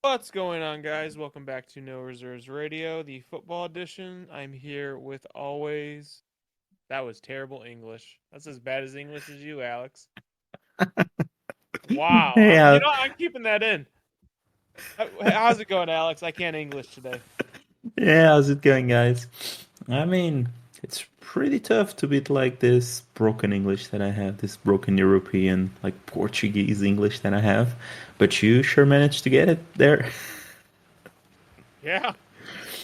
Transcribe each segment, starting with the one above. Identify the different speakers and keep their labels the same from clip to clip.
Speaker 1: What's going on, guys? Welcome back to No Reserves Radio, the football edition. I'm here with always. That was terrible English. That's as bad as English as you, Alex. Wow.
Speaker 2: Yeah,
Speaker 1: I'm keeping that in. How's it going, Alex? I can't English today.
Speaker 2: yeah, how's it going, guys? I mean, it's pretty tough to beat like this broken English that I have, this broken European, like Portuguese English that I have. But you sure managed to get it there.
Speaker 1: Yeah.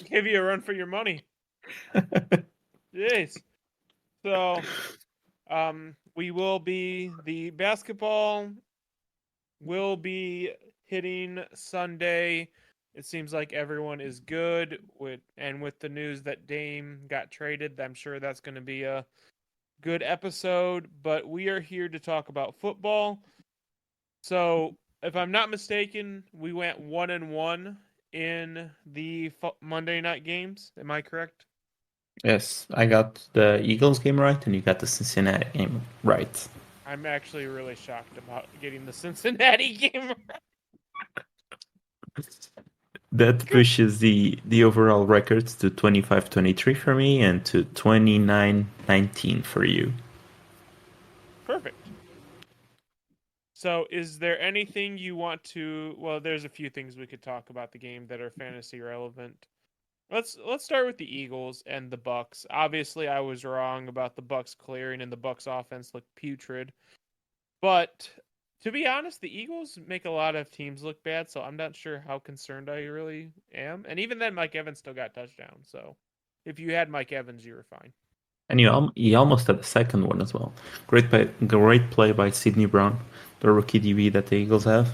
Speaker 1: Give you a run for your money. Jeez. So, we will be the basketball will be hitting Sunday. It seems like everyone is good with the news that Dame got traded. I'm sure that's going to be a good episode, but we are here to talk about football. So, if I'm not mistaken, we went 1-1 in the Monday night games. Am I correct?
Speaker 2: Yes, I got the Eagles game right, and you got the Cincinnati game right.
Speaker 1: I'm actually really shocked about getting the Cincinnati game.
Speaker 2: That pushes the overall records to 25-23 for me and to 29-19 for you.
Speaker 1: Perfect. So, is there anything you want to? Well, there's a few things we could talk about the game that are fantasy relevant. Let's start with the Eagles and the Bucks. Obviously, I was wrong about the Bucks clearing, and the Bucks offense looked putrid. But to be honest, the Eagles make a lot of teams look bad, so I'm not sure how concerned I really am. And even then, Mike Evans still got touchdowns. So if you had Mike Evans, you were fine.
Speaker 2: And you almost had the second one as well. Great play by Sidney Brown, the rookie DB that the Eagles have.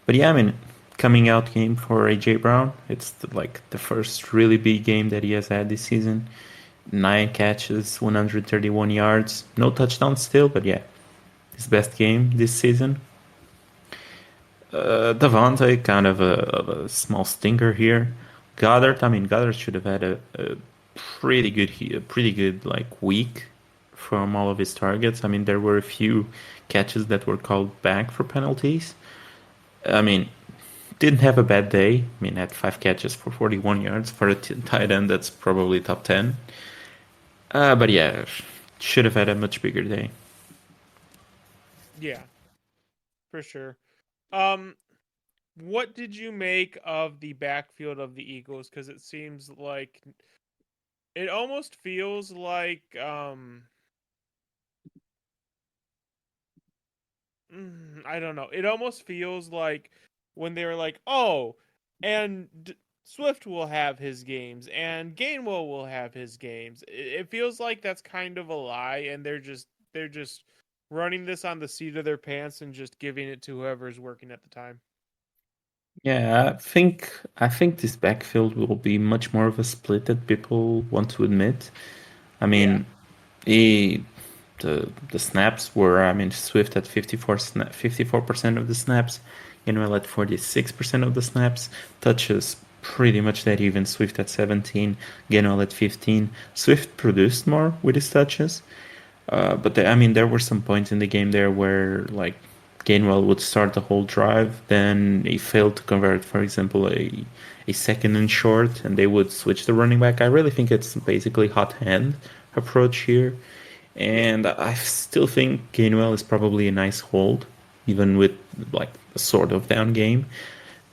Speaker 2: But yeah, I mean, coming out game for AJ Brown. It's like the first really big game that he has had this season. 9 catches, 131 yards, no touchdowns still, but yeah, his best game this season. Devontae, kind of a small stinker here. Goddard should have had a pretty good like week from all of his targets. I mean, there were a few catches that were called back for penalties. I mean, didn't have a bad day. I mean, had 5 catches for 41 yards for a tight end. That's probably top 10. But yeah, should have had a much bigger day.
Speaker 1: Yeah, for sure. What did you make of the backfield of the Eagles? Because it seems like it almost feels like I don't know. It almost feels like when they were like, "Oh, and Swift will have his games, and Gainwell will have his games." It feels like that's kind of a lie, and they're just running this on the seat of their pants and just giving it to whoever's working at the time.
Speaker 2: Yeah, I think this backfield will be much more of a split than people want to admit. I
Speaker 1: Yeah,
Speaker 2: mean, he the snaps were, I mean, Swift at 54% of the snaps, Gainwell at 46% of the snaps, touches pretty much that even. Swift at 17, Gainwell at 15. Swift produced more with his touches, but I mean, there were some points in the game there where like Gainwell would start the whole drive, then he failed to convert, for example, a second and short, and they would switch the running back. I really think it's basically hot hand approach here.
Speaker 1: yeah,
Speaker 2: And I still think Gainwell is probably a nice hold, even with like a sort of down game,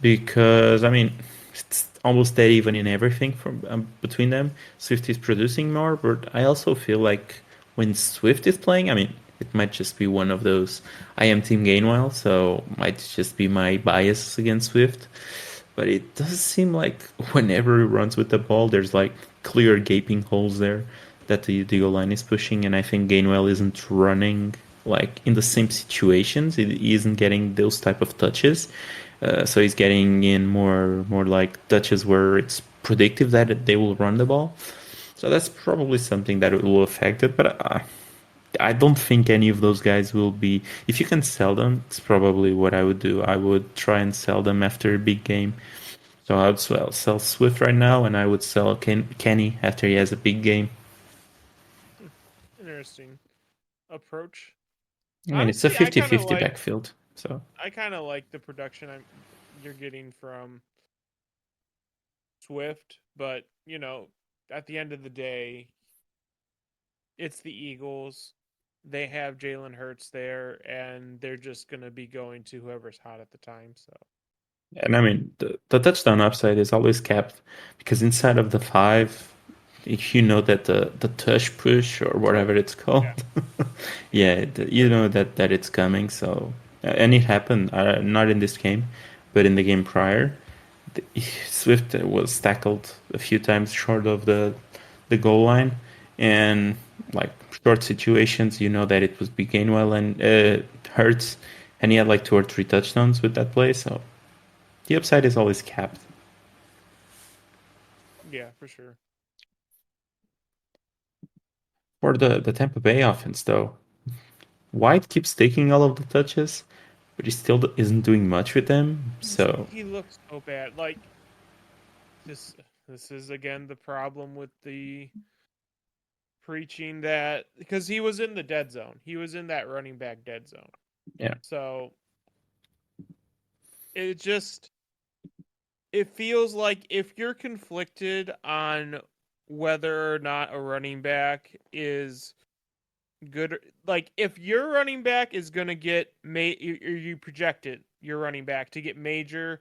Speaker 2: because I mean it's almost dead even in everything from between them. Swift is producing more, but I also feel like when Swift is playing, I mean it might just be one of those. I am Team Gainwell, so might just be my bias against Swift. But it does seem like whenever he runs with the ball, there's like clear gaping holes there that the goal line is pushing, and I think Gainwell isn't running like in the same situations. He isn't getting those type of touches, so he's getting in more like touches where it's predictive that they will run the ball. So that's probably something that will affect it. But I don't think any of those guys will be. If you can sell them, it's probably what I would do. I would try and sell them after a big game. So I would sell Swift right now, and I would sell Kenny after he has a big game.
Speaker 1: Interesting approach.
Speaker 2: I mean, it's a
Speaker 1: Honestly,
Speaker 2: 50-50 backfield. So
Speaker 1: I kind of like the production you're getting from Swift, but at the end of the day, it's the Eagles. They have Jalen Hurts there, and they're just gonna be going to whoever's hot at the time. So
Speaker 2: and I mean, the touchdown upside is always capped because inside of the five, if you know that the tush push or whatever it's called,
Speaker 1: yeah,
Speaker 2: yeah, you know that it's coming. So and it happened, not in this game, but in the game prior. Swift was tackled a few times short of the goal line, and like short situations, you know that it was big Gainwell and Hurts, and he had like 2 or 3 touchdowns with that play. So the upside is always capped.
Speaker 1: yeah, for sure.
Speaker 2: For the Tampa Bay offense, though, White keeps taking all of the touches, but he still isn't doing much with them. So
Speaker 1: He looks so bad. Like this. This is again the problem with the preaching that because he was in the dead zone. He was in that running back dead zone.
Speaker 2: yeah,
Speaker 1: So it just it feels like if you're conflicted on whether or not a running back is good, like if your running back is going to get you projected your running back to get major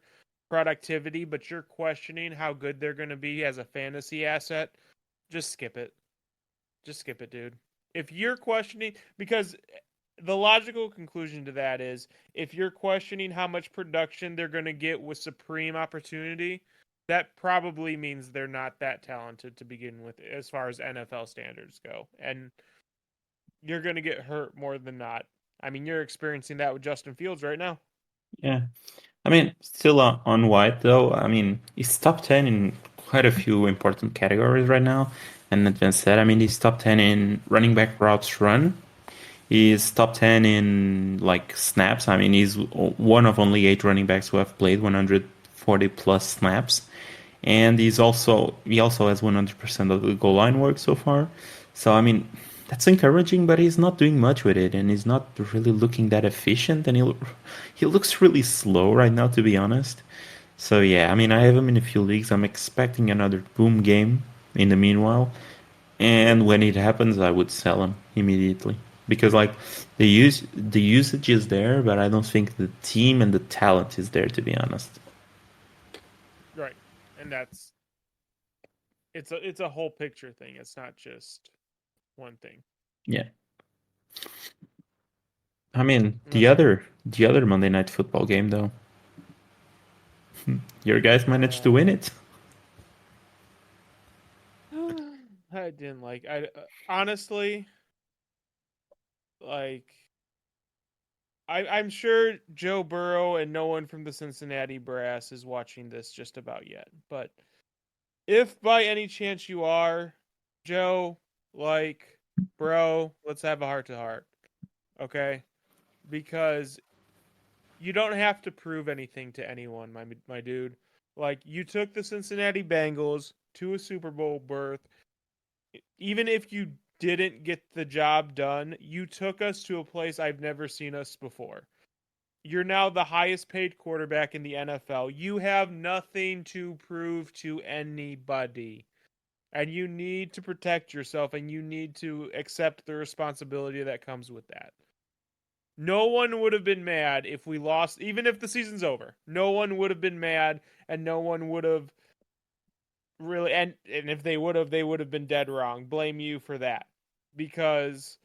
Speaker 1: productivity, but you're questioning how good they're going to be as a fantasy asset, just skip it. Just skip it, dude. If you're questioning, because the logical conclusion to that is if you're questioning how much production they're going to get with supreme opportunity, that probably means they're not that talented to begin with as far as NFL standards go. And you're going to get hurt more than not. I mean, you're experiencing that with Justin Fields right now.
Speaker 2: yeah. I mean, still on White though. I mean, he's top 10 in quite a few important categories right now. And advanced said, I mean, he's top 10 in running back routes run. He's top 10 in like snaps. I mean, he's one of only 8 running backs who have played 140 plus snaps. And he also has 100% of the goal line work so far. So I mean, that's encouraging, but he's not doing much with it, and he's not really looking that efficient, and he looks really slow right now, to be honest. So yeah, I mean, I have him in a few leagues. I'm expecting another boom game in the meanwhile, and when it happens, I would sell him immediately because like the usage is there, but I don't think the team and the talent is there, to be honest.
Speaker 1: Right. And it's a whole picture thing. It's not just one thing.
Speaker 2: Yeah. I mean,
Speaker 1: Unless you're
Speaker 2: the other Monday Night Football game though, your guys managed to win
Speaker 1: uh
Speaker 2: it.
Speaker 1: I didn't like I honestly like I'm sure Joe Burrow and no one from the Cincinnati brass is watching this just about yet. But if by any chance you are, Joe, like, bro, let's have a heart to heart, okay? Because you don't have to prove anything to anyone, my dude. Like, you took the Cincinnati Bengals to a Super Bowl berth. Even if you didn't get the job done, you took us to a place I've never seen us before. You're now the highest paid quarterback in the NFL. You have nothing to prove to anybody. And you need to protect yourself and you need to accept the responsibility that comes with that. No one would have been mad if we lost, even if the season's over. No one would have been mad and no one would have really, and if they would have been dead wrong. Blame you for that. Because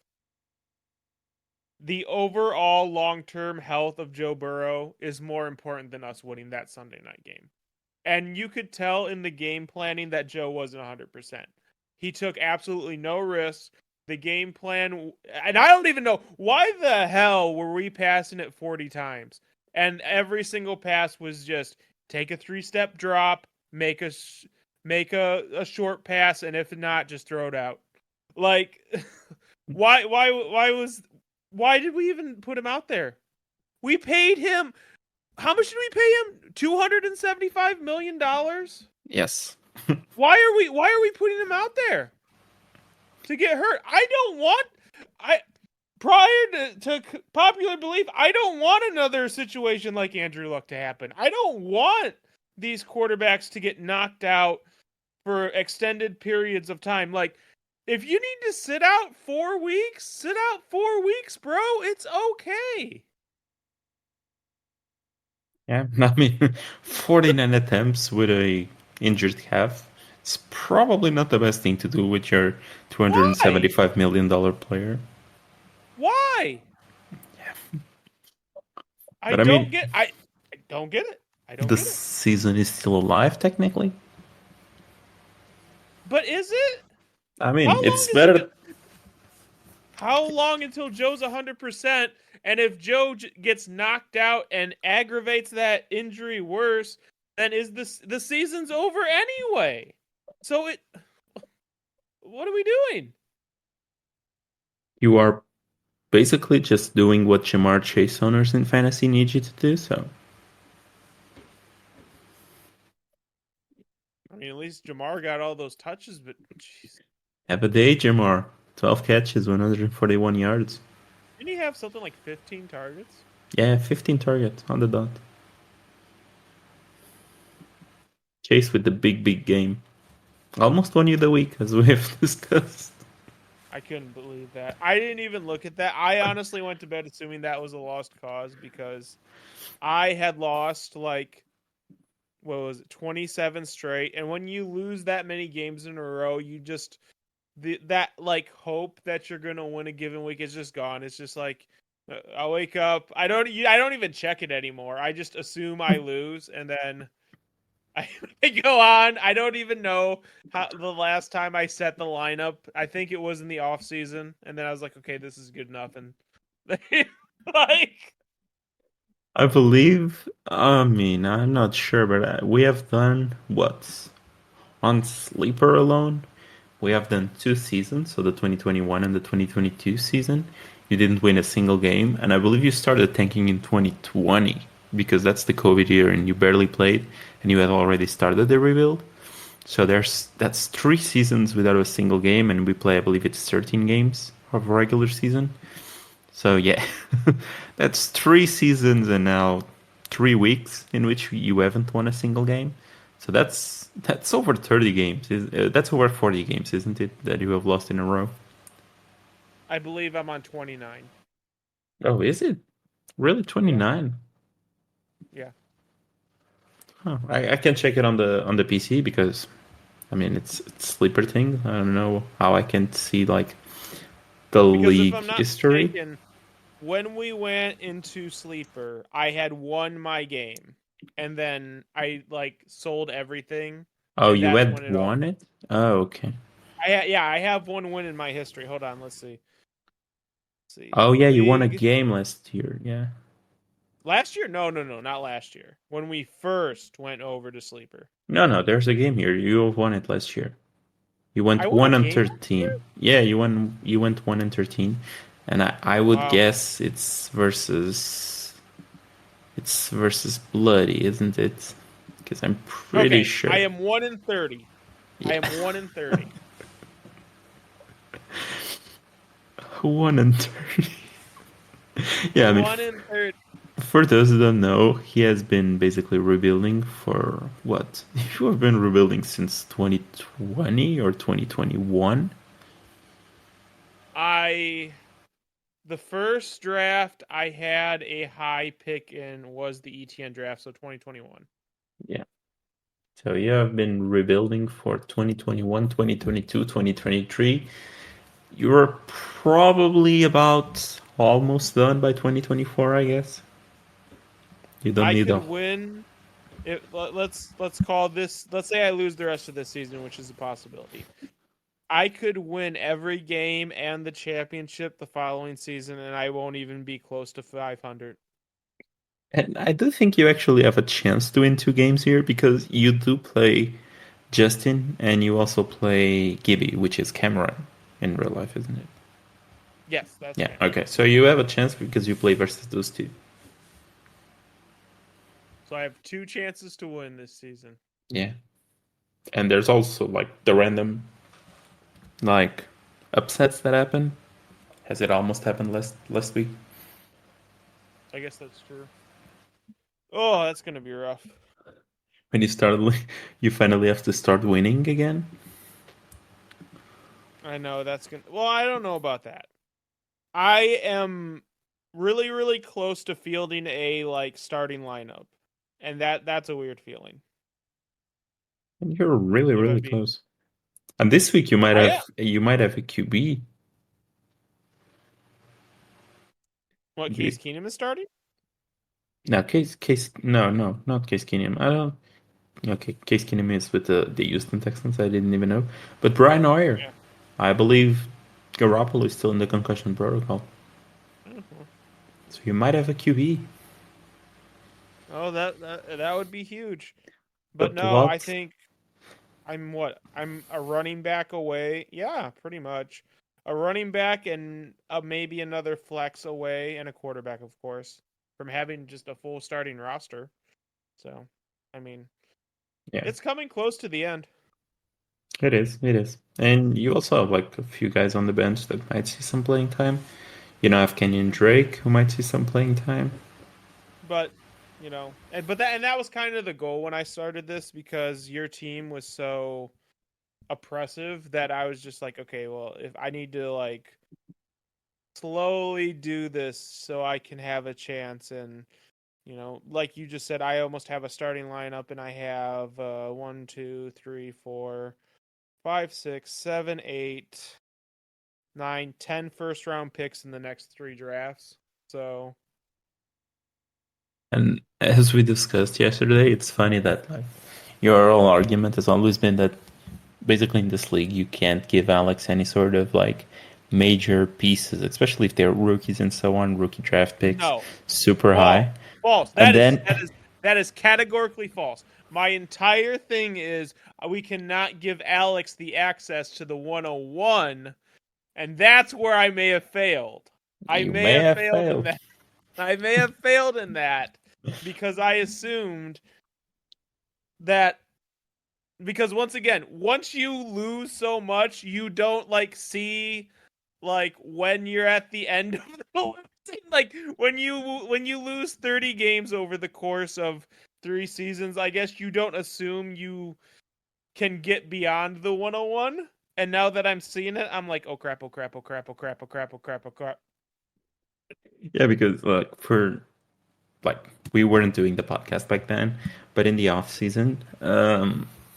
Speaker 1: the overall long-term health of Joe Burrow is more important than us winning that Sunday night game. And you could tell in the game planning that Joe wasn't 100%. He took absolutely no risks. The game plan, and I don't even know why the hell were we passing it 40 times? And every single pass was just take a 3-step drop, make a short pass, and if not, just throw it out. Like, why did we even put him out there? We paid him. How much did we pay him? $275 million.
Speaker 2: Yes.
Speaker 1: Why are we putting him out there to get hurt? I don't want. I prior to popular belief, I don't want another situation like Andrew Luck to happen. I don't want these quarterbacks to get knocked out for extended periods of time. Like, if you need to sit out 4 weeks, sit out 4 weeks, bro. It's okay.
Speaker 2: Yeah, I mean, 49 attempts with a injured calf. It's probably not the best thing to do with your
Speaker 1: Why?
Speaker 2: $275 million player.
Speaker 1: Why? I
Speaker 2: But I mean,
Speaker 1: don't get. I don't get it. I don't
Speaker 2: the
Speaker 1: get it.
Speaker 2: season is still alive technically.
Speaker 1: But is it?
Speaker 2: I
Speaker 1: How
Speaker 2: mean,
Speaker 1: long
Speaker 2: it's
Speaker 1: is
Speaker 2: better.
Speaker 1: How long until Joe's 100%? And if Joe gets knocked out and aggravates that injury worse, then is the season's over anyway. So what are we doing?
Speaker 2: You are basically just doing what Jamar Chase owners in fantasy need you to do. So
Speaker 1: I mean, at least Jamar got all those touches, but jeez.
Speaker 2: have a day, Jamar. 12 catches, 141 yards.
Speaker 1: Didn't he have something like 15 targets?
Speaker 2: Yeah, 15 targets on the dot. Chase with the big game. Almost won you the week, as we have discussed.
Speaker 1: I couldn't believe that. I didn't even look at that. I honestly went to bed assuming that was a lost cause because I had lost like what was it, 27 straight. And when you lose that many games in a row, you just that like hope that you're gonna win a given week is just gone. It's just like I wake up, I don't even check it anymore. I just assume I lose, and then I go on. I don't even know how the last time I set the lineup. I think it was in the off season, and then I was like, okay, this is good enough, and like
Speaker 2: I believe, I mean, I'm not sure, but we have done what? On Sleeper alone, we have done 2 seasons, so the 2021 and the 2022 season. You didn't win a single game, and I believe you started tanking in 2020 because that's the COVID year and you barely played and you had already started the rebuild. So that's 3 seasons without a single game, and we play, I believe it's 13 games of regular season. So yeah, that's 3 seasons and now 3 weeks in which you haven't won a single game. So that's over 30 games. That's over 40 games, isn't it? That you have lost in a row.
Speaker 1: I believe I'm on 29.
Speaker 2: Oh, is it really
Speaker 1: Yeah,
Speaker 2: 29?
Speaker 1: yeah.
Speaker 2: Huh. I can check it on the PC because I mean it's sleeper thing. I don't know how I can see like the
Speaker 1: Because if
Speaker 2: league
Speaker 1: I'm not
Speaker 2: history.
Speaker 1: mistaken, when we went into sleeper, I had won my game, and then I like sold everything,
Speaker 2: Oh,
Speaker 1: and
Speaker 2: you
Speaker 1: that's when
Speaker 2: had
Speaker 1: it all.
Speaker 2: won it? Oh, okay.
Speaker 1: I have one win in my history. Hold on, let's see.
Speaker 2: Oh yeah, you won a
Speaker 1: League
Speaker 2: game last year. Yeah.
Speaker 1: last year? No, no, no, not last year. When we first went over to sleeper,
Speaker 2: No, there's a game here. You won it last year. You
Speaker 1: I
Speaker 2: went
Speaker 1: won a
Speaker 2: 1-13.
Speaker 1: game.
Speaker 2: Yeah, you went 1-13. And I would
Speaker 1: Wow.
Speaker 2: guess it's versus Bloody, isn't it? Because I'm pretty
Speaker 1: Okay, I
Speaker 2: sure.
Speaker 1: am 1-30. I
Speaker 2: Yeah.
Speaker 1: am 1-30.
Speaker 2: 1-30. Yeah, I mean,
Speaker 1: 1-30.
Speaker 2: for those who don't know, he has been basically rebuilding for what? You have been rebuilding since 2020 or 2021.
Speaker 1: I The first draft I had a high pick in was the ETN draft, so 2021.
Speaker 2: Yeah. So you have been rebuilding for 2021, 2022, 2023. You're probably about almost done by 2024, I guess. You don't
Speaker 1: I
Speaker 2: need
Speaker 1: could
Speaker 2: a.
Speaker 1: win. Let's call this. Let's say I lose the rest of this season, which is a possibility. I could win every game and the championship the following season, and I won't even be close to 500.
Speaker 2: And I do think you actually have a chance to win 2 games here because you do play Justin and you also play Gibby, which is Cameron in real life, isn't it?
Speaker 1: Yes, that's
Speaker 2: Yeah,
Speaker 1: Cameron.
Speaker 2: okay. So you have a chance because you play versus those two.
Speaker 1: So I have two chances to win this season.
Speaker 2: Yeah. And there's also like the random like upsets that happen. Has it almost happened last week?
Speaker 1: I guess that's true. Oh, that's gonna be rough.
Speaker 2: When you you finally have to start winning again.
Speaker 1: I know that's gonna. Well, I don't know about that. I am really, really close to fielding a like starting lineup, and that's a weird feeling.
Speaker 2: And you're really,
Speaker 1: If
Speaker 2: really
Speaker 1: I'm being,
Speaker 2: close. And this week
Speaker 1: I am.
Speaker 2: you might have a QB.
Speaker 1: What Case Keenum is starting?
Speaker 2: No, not Case Keenum. I don't. Okay, Case Keenum is with the Houston Texans. I didn't even know. But Brian Hoyer,
Speaker 1: Yeah.
Speaker 2: I believe Garoppolo is still in the concussion protocol,
Speaker 1: Mhm.
Speaker 2: so you might have a QB.
Speaker 1: Oh, that would be huge. But
Speaker 2: But
Speaker 1: no, I
Speaker 2: what?
Speaker 1: think I'm what? I'm a running back away. Yeah, pretty much. A running back and maybe another flex away and a quarterback, of course, from having just a full starting roster. So, I mean,
Speaker 2: Yeah,
Speaker 1: it's coming close to the end.
Speaker 2: it is. It is. And you also have like a few guys on the bench that might see some playing time. You know, have Kenyon Drake who might see some playing time.
Speaker 1: But, that was kind of the goal when I started this because your team was so oppressive that I was just like, okay, well, if I need to like slowly do this so I can have a chance. And like you just said, I almost have a starting lineup, and I have 1, 2, 3, 4, 5, 6, 7, 8, 9, 10 first round picks in the next three drafts. So
Speaker 2: And as we discussed yesterday, it's funny that like your whole argument has always been that basically in this league you can't give Alex any sort of like major pieces, especially if they're rookies and so on, rookie draft picks
Speaker 1: no,
Speaker 2: super
Speaker 1: false,
Speaker 2: high.
Speaker 1: false.
Speaker 2: And
Speaker 1: That is
Speaker 2: then
Speaker 1: that is that is categorically false. My entire thing is we cannot give Alex the access to the 101, and that's where I may have failed. I
Speaker 2: you
Speaker 1: may
Speaker 2: may
Speaker 1: have
Speaker 2: have
Speaker 1: failed in
Speaker 2: failed.
Speaker 1: that. I may have failed in that because I assumed that because once again, once you lose so much, you don't like see like when you're at the end of the losing. Like when you lose 30 games over the course of 3 seasons, I guess you don't assume you can get beyond the 101. And now that I'm seeing it, I'm like, oh crap, oh crap, oh crap, oh crap, oh crap, oh crap, oh crap.
Speaker 2: Yeah, because like for like we weren't doing the podcast back then, but in the off season,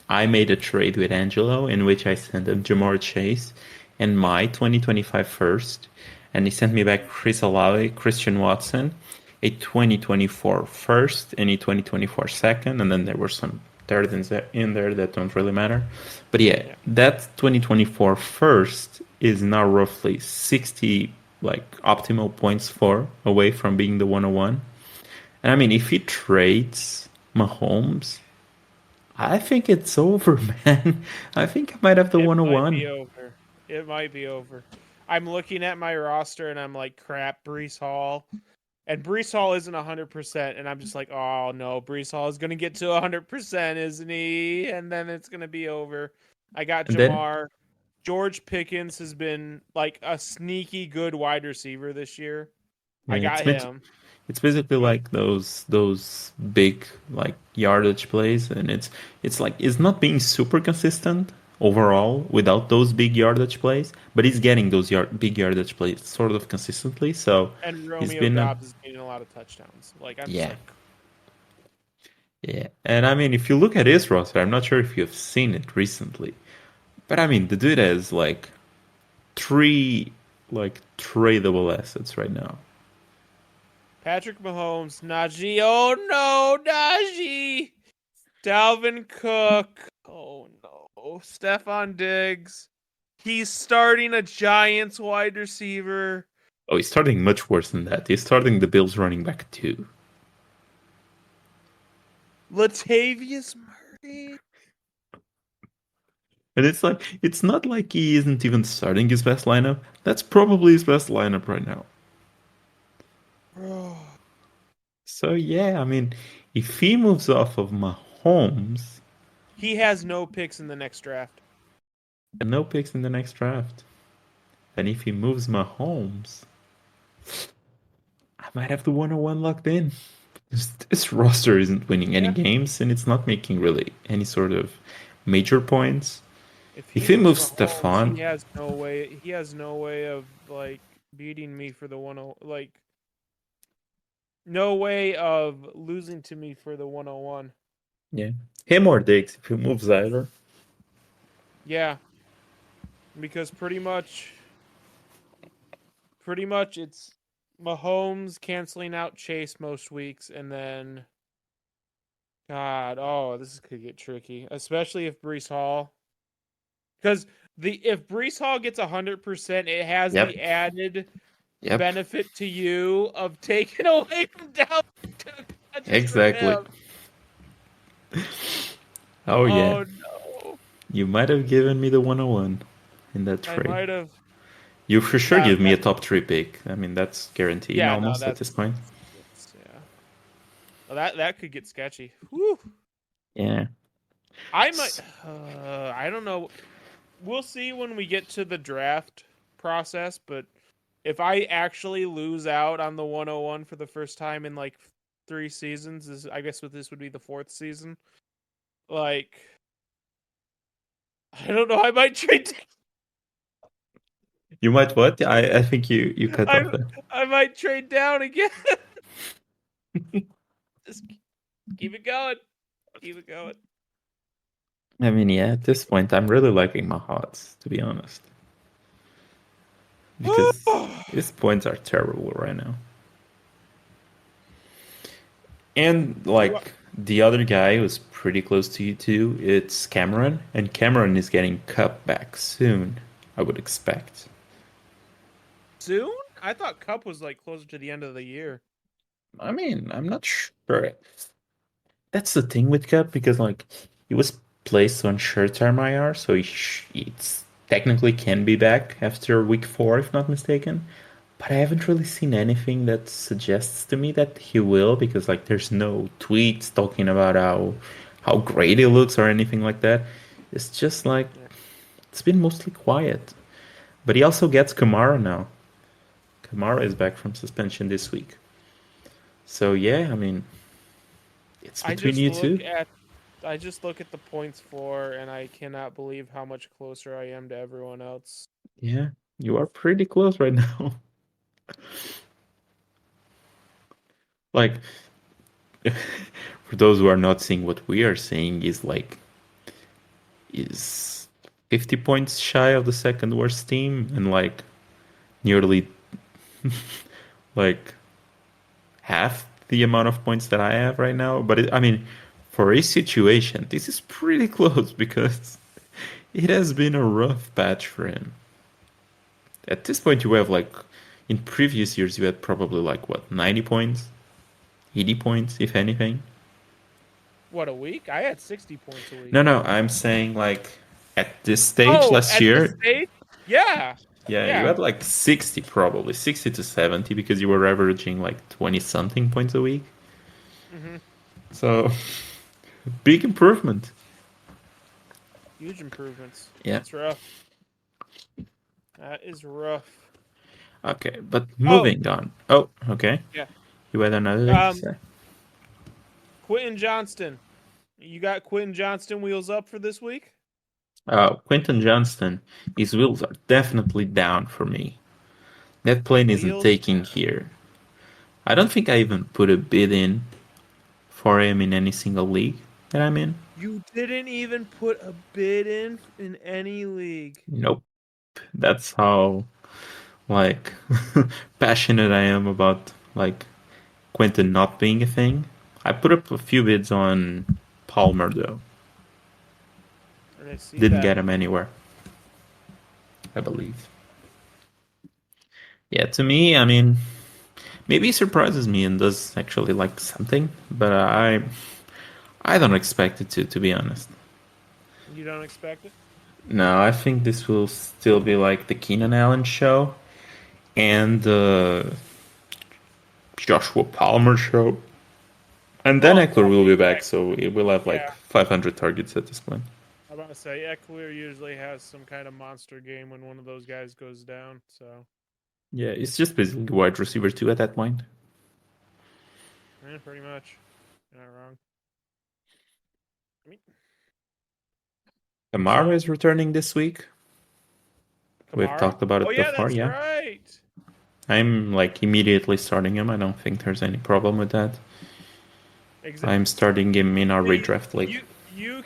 Speaker 2: I made a trade with Angelo in which I sent him Jamar Chase and my 2025 first, and he sent me back Chris Olave, Christian Watson, a 2024 first, and a 2024 second, and then there were some third in there that don't really matter. But yeah,
Speaker 1: Yeah.
Speaker 2: that 2024 first is now roughly 60 like optimal points for away from being the 101. And I mean, if he trades Mahomes, I think it's over, man. I think I might have the
Speaker 1: It might
Speaker 2: 101.
Speaker 1: be over. It might be over. I'm looking at my roster and I'm like, crap, Brees Hall. And Brees Hall isn't 100%. And I'm just like, oh no, Brees Hall is going to get to 100%, isn't he? And then it's going to be over. I got
Speaker 2: And then
Speaker 1: Jamar. George Pickens has been like a sneaky good wide receiver this year.
Speaker 2: yeah,
Speaker 1: I got him.
Speaker 2: it's basically
Speaker 1: But
Speaker 2: like those big like yardage plays, and it's like it's not being super consistent overall without those big yardage plays, but he's getting those big yardage plays sort of consistently. So
Speaker 1: and
Speaker 2: he's
Speaker 1: Romeo
Speaker 2: been
Speaker 1: Dobbs is getting a lot of touchdowns. Like I'm just
Speaker 2: yeah,
Speaker 1: like,
Speaker 2: yeah. And I mean, if you look at his roster, I'm not sure if you've seen it recently, but I mean, the dude has like three like tradable assets right now.
Speaker 1: Patrick Mahomes, Najee. Oh no, Najee. Dalvin Cook. Oh no. Stephon Diggs. He's starting a Giants wide receiver.
Speaker 2: Oh, he's starting much worse than that. He's starting the Bills running back too.
Speaker 1: Latavius Murray.
Speaker 2: And it's like it's not like he isn't even starting his best lineup. That's probably his best lineup right now.
Speaker 1: Bro.
Speaker 2: So yeah, I mean, If he moves off of Mahomes,
Speaker 1: He has no picks in the next draft.
Speaker 2: and no picks in the next draft. And if he moves Mahomes, I might have the 101 locked in. This roster isn't winning any
Speaker 1: Yeah.
Speaker 2: games, and it's not making really any sort of major points.
Speaker 1: If he
Speaker 2: If he
Speaker 1: moves
Speaker 2: moves
Speaker 1: Mahomes,
Speaker 2: Stephon,
Speaker 1: he has no way. He has no way of like beating me for the 101. Like no way of losing to me for the 101.
Speaker 2: yeah, him or Diggs, if he moves either.
Speaker 1: Yeah, because pretty much it's Mahomes canceling out Chase most weeks, and then God, oh, this could get tricky, especially if Brees Hall, because the if Brees Hall gets 100%, it has the
Speaker 2: Yep,
Speaker 1: added
Speaker 2: yep,
Speaker 1: benefit to you of taking away from Dalvin Cook, not just from
Speaker 2: exactly.
Speaker 1: him.
Speaker 2: Oh yeah,
Speaker 1: Oh no,
Speaker 2: you might have given me the 101 in that
Speaker 1: I
Speaker 2: trade.
Speaker 1: might have.
Speaker 2: You for sure
Speaker 1: Yeah,
Speaker 2: give me a top three pick. I mean, that's guaranteed
Speaker 1: yeah, no,
Speaker 2: almost at this point.
Speaker 1: that's yeah. Well, that could get sketchy. Whew.
Speaker 2: Yeah.
Speaker 1: I might. I don't know. We'll see when we get to the draft process, but if I actually lose out on the 101 for the first time in like 3 seasons, I guess what this would be the fourth season. Like, I don't know. I might trade.
Speaker 2: You might what? I think you cut
Speaker 1: I
Speaker 2: off there.
Speaker 1: I might trade down again. Just keep it going. Keep it going.
Speaker 2: I mean, yeah, at this point, I'm really liking my odds, to be honest. Because his points are terrible right now. And,
Speaker 1: You
Speaker 2: like, the other guy who's pretty close to you too, it's Cameron. And Cameron is getting cut back soon, I would expect.
Speaker 1: soon? I thought Cup was like closer to the end of the year.
Speaker 2: I mean, I'm not sure. That's the thing with Cup, because, like, he was placed on short-term IR, so it's technically can be back after week 4, if not mistaken. But I haven't really seen anything that suggests to me that he will, because like there's no tweets talking about how great he looks or anything like that. It's just like
Speaker 1: Yeah.
Speaker 2: it's been mostly quiet. But he also gets Kamara now. Kamara is back from suspension this week. So yeah, I mean, it's
Speaker 1: I
Speaker 2: between
Speaker 1: just
Speaker 2: you
Speaker 1: look
Speaker 2: two.
Speaker 1: at I just look at the points for, and I cannot believe how much closer I am to everyone else.
Speaker 2: Yeah, you are pretty close right now. Like for those who are not seeing what we are seeing is 50 points shy of the second worst team and like nearly like half the amount of points that I have right now. But I mean, for his situation, this is pretty close because it has been a rough patch for him. At this point, you have like in previous years, you had probably like what 90 points, 80 points, if anything.
Speaker 1: What, a week? I had 60 points a
Speaker 2: No,
Speaker 1: week.
Speaker 2: no, I'm saying like at this stage
Speaker 1: Oh,
Speaker 2: last
Speaker 1: at this
Speaker 2: year,
Speaker 1: stage? Yeah.
Speaker 2: yeah, you
Speaker 1: Yeah.
Speaker 2: had like 60 probably, 60 to 70 because you were averaging like 20 something points a week.
Speaker 1: Hmm.
Speaker 2: So, big improvement.
Speaker 1: Huge improvements.
Speaker 2: Yeah.
Speaker 1: That's rough. That is rough.
Speaker 2: Okay, but
Speaker 1: Oh,
Speaker 2: moving on. Oh, okay.
Speaker 1: yeah.
Speaker 2: You had another thing to
Speaker 1: Um,
Speaker 2: say?
Speaker 1: Quentin Johnston. You got Quentin Johnston wheels up for this week?
Speaker 2: Quentin Johnston, his wheels are definitely down for me. That plane isn't
Speaker 1: Wheels
Speaker 2: taking
Speaker 1: down.
Speaker 2: here. I don't think I even put a bid in for him in any single league that I'm in.
Speaker 1: You didn't even put a bid in any league.
Speaker 2: Nope. That's how like passionate I am about like Quentin not being a thing. I put up a few bids on Palmer though.
Speaker 1: And I see
Speaker 2: Didn't
Speaker 1: that.
Speaker 2: get him anywhere, I believe. Yeah, to me, I mean, maybe he surprises me and does actually like something, but I don't expect it to be honest.
Speaker 1: You don't expect it?
Speaker 2: No, I think this will still be like the Keenan Allen show and the Joshua Palmer show. And then Eckler will be
Speaker 1: Yeah,
Speaker 2: back, so it will have
Speaker 1: yeah.
Speaker 2: like 500 targets at this point.
Speaker 1: I'm about to say Eckler usually has some kind of monster game when one of those guys goes down. So,
Speaker 2: Yeah, it's just basically wide receiver 2 at that point.
Speaker 1: pretty much. You're not wrong. I mean,
Speaker 2: Amara
Speaker 1: so
Speaker 2: is returning this week. We've
Speaker 1: Kamara.
Speaker 2: talked about
Speaker 1: Oh
Speaker 2: it
Speaker 1: yeah,
Speaker 2: before,
Speaker 1: that's
Speaker 2: yeah.
Speaker 1: right.
Speaker 2: I'm like immediately starting him. I don't think there's any problem with that. I'm starting him in our
Speaker 1: See,
Speaker 2: redraft league.
Speaker 1: you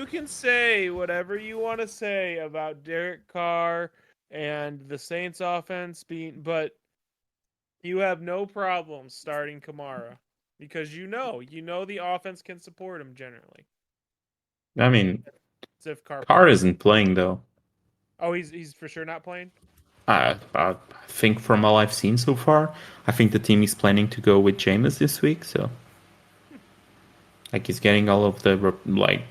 Speaker 1: can say whatever you want to say about Derek Carr and the Saints offense being, but you have no problem starting Kamara because you know the offense can support him generally.
Speaker 2: I mean,
Speaker 1: As if Carr
Speaker 2: Carr
Speaker 1: plays.
Speaker 2: isn't playing though.
Speaker 1: Oh, he's for sure not playing.
Speaker 2: I think from all I've seen so far, I think the team is planning to go with Jameis this week. So, like, he's getting all of the like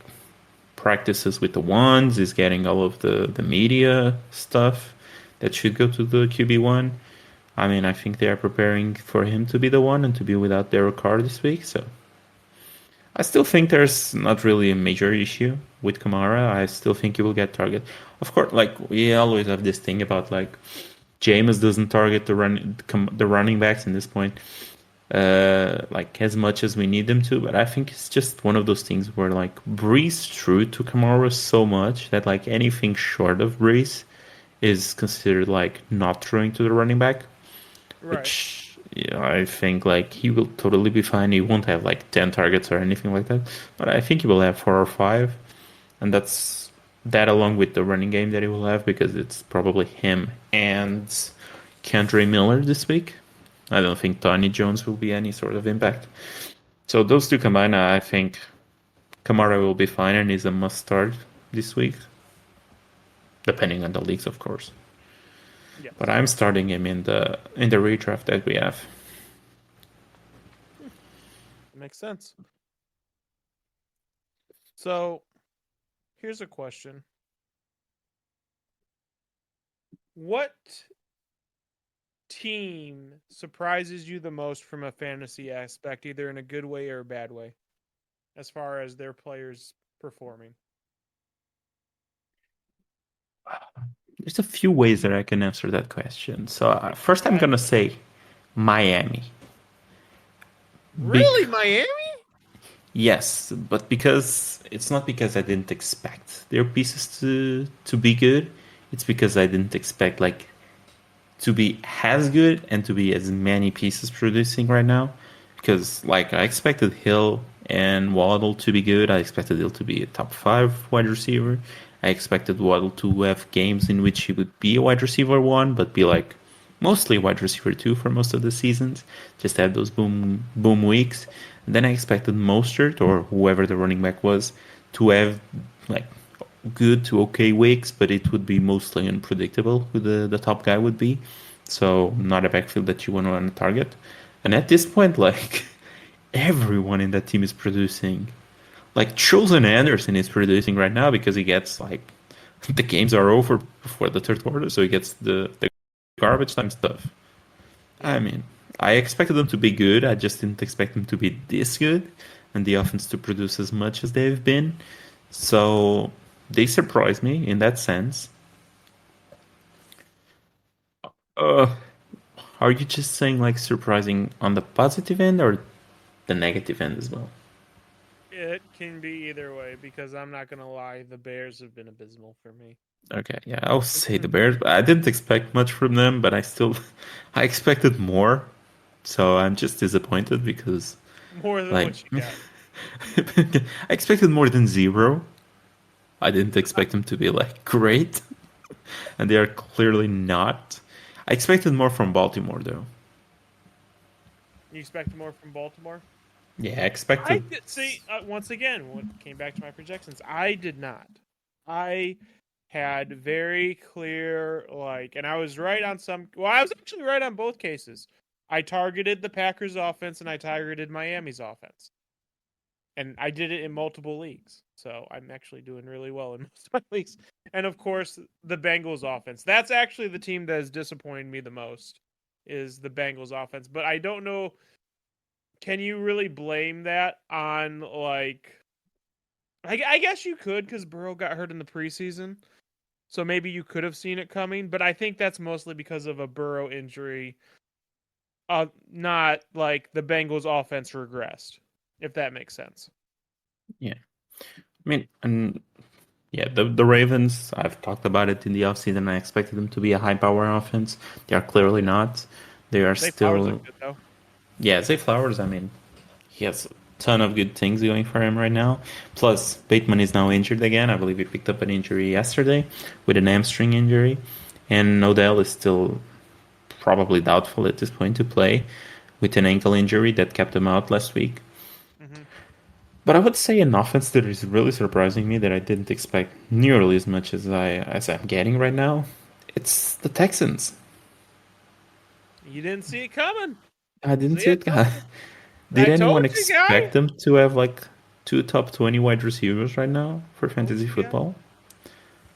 Speaker 2: practices with the ones. He's getting all of the media stuff that should go to the QB1. I mean, I think they are preparing for him to be the one and to be without Derek Carr this week. So, I still think there's not really a major issue with Kamara. I still think he will get target. Of course, like we always have this thing about like Jameis doesn't target the running backs in this point, like as much as we need them to. But I think it's just one of those things where like Breeze threw to Kamara so much that like anything short of Breeze is considered like not throwing to the running back,
Speaker 1: Right.
Speaker 2: which yeah, I think like he will totally be fine. He won't have like 10 targets or anything like that, but I think he will have 4 or 5, and that's that along with the running game that he will have because it's probably him and Kendra Miller this week. I don't think Tony Jones will be any sort of impact. So those two combined, I think Kamara will be fine and is a must start this week, depending on the leagues, of course. But
Speaker 1: Yes.
Speaker 2: I'm starting him in the redraft that we have.
Speaker 1: Makes sense. So here's a question: what team surprises you the most from a fantasy aspect, either in a good way or a bad way, as far as their players performing?
Speaker 2: There's a few ways that I can answer that question. So first,
Speaker 1: Go
Speaker 2: I'm
Speaker 1: ahead.
Speaker 2: gonna say Miami. Big
Speaker 1: Really, Miami?
Speaker 2: yes, but because it's not because I didn't expect their pieces to be good. It's because I didn't expect like to be as good and to be as many pieces producing right now. Because like I expected Hill and Waddle to be good. I expected Hill to be a top 5 wide receiver. I expected Waddle to have games in which he would be a wide receiver 1, but be like mostly wide receiver 2 for most of the seasons. Just have those boom weeks. And then I expected Mostert or whoever the running back was to have like good to okay weeks, but it would be mostly unpredictable who the top guy would be. So not a backfield that you want to run a target. And at this point, like everyone in that team is producing. Like Chosen Anderson is producing right now because he gets like the games are over before the third quarter, so he gets the garbage time stuff. I
Speaker 1: Yeah.
Speaker 2: mean, I expected them to be good. I just didn't expect them to be this good, and the offense to produce as much as they've been. So they surprised me in that sense. Uh, are you just saying like surprising on the positive end or the negative end as well?
Speaker 1: It can be either way because I'm not gonna lie, the Bears have been abysmal for me.
Speaker 2: Okay, yeah, I'll say the Bears. I didn't expect much from them, but I still, I expected more. So I'm just disappointed because,
Speaker 1: More than
Speaker 2: like,
Speaker 1: what you got.
Speaker 2: I expected more than 0. I didn't expect them to be like great, and they are clearly not. I expected more from Baltimore though.
Speaker 1: You expect more from Baltimore?
Speaker 2: Yeah, I
Speaker 1: I
Speaker 2: expected.
Speaker 1: did see once again what came back to my projections. I did not. I had very clear and I was right on some. Well, I was actually right on both cases. I targeted the Packers offense and I targeted Miami's offense, and I did it in multiple leagues. So I'm actually doing really well in most of my leagues. And of course, the Bengals offense. That's actually the team that has disappointed me the most. Is the Bengals offense, but I don't know can you really blame that on like? I guess you could because Burrow got hurt in the preseason, so maybe you could have seen it coming. But I think that's mostly because of a Burrow injury, not like the Bengals' offense regressed. If that makes sense.
Speaker 2: Yeah. I mean, and yeah, the Ravens, I've talked about it in the offseason. I expected them to be a high power offense. They are clearly not. They are
Speaker 1: Zay Flowers look
Speaker 2: still,
Speaker 1: good though.
Speaker 2: yeah, Zay Flowers, I mean, he has a ton of good things going for him right now. Plus, Bateman is now injured again. I believe he picked up an injury yesterday with an hamstring injury. And Odell is still probably doubtful at this point to play with an ankle injury that kept him out last week.
Speaker 1: Hmm.
Speaker 2: But I would say an offense that is really surprising me that I didn't expect nearly as much as I'm getting right now. It's the Texans.
Speaker 1: You didn't see it coming.
Speaker 2: I didn't
Speaker 1: See,
Speaker 2: see
Speaker 1: I
Speaker 2: it.
Speaker 1: told you.
Speaker 2: Did
Speaker 1: I
Speaker 2: anyone
Speaker 1: told you,
Speaker 2: expect
Speaker 1: guy.
Speaker 2: them to have like two top 20 wide receivers right now for
Speaker 1: Told
Speaker 2: fantasy
Speaker 1: you, guy.
Speaker 2: football?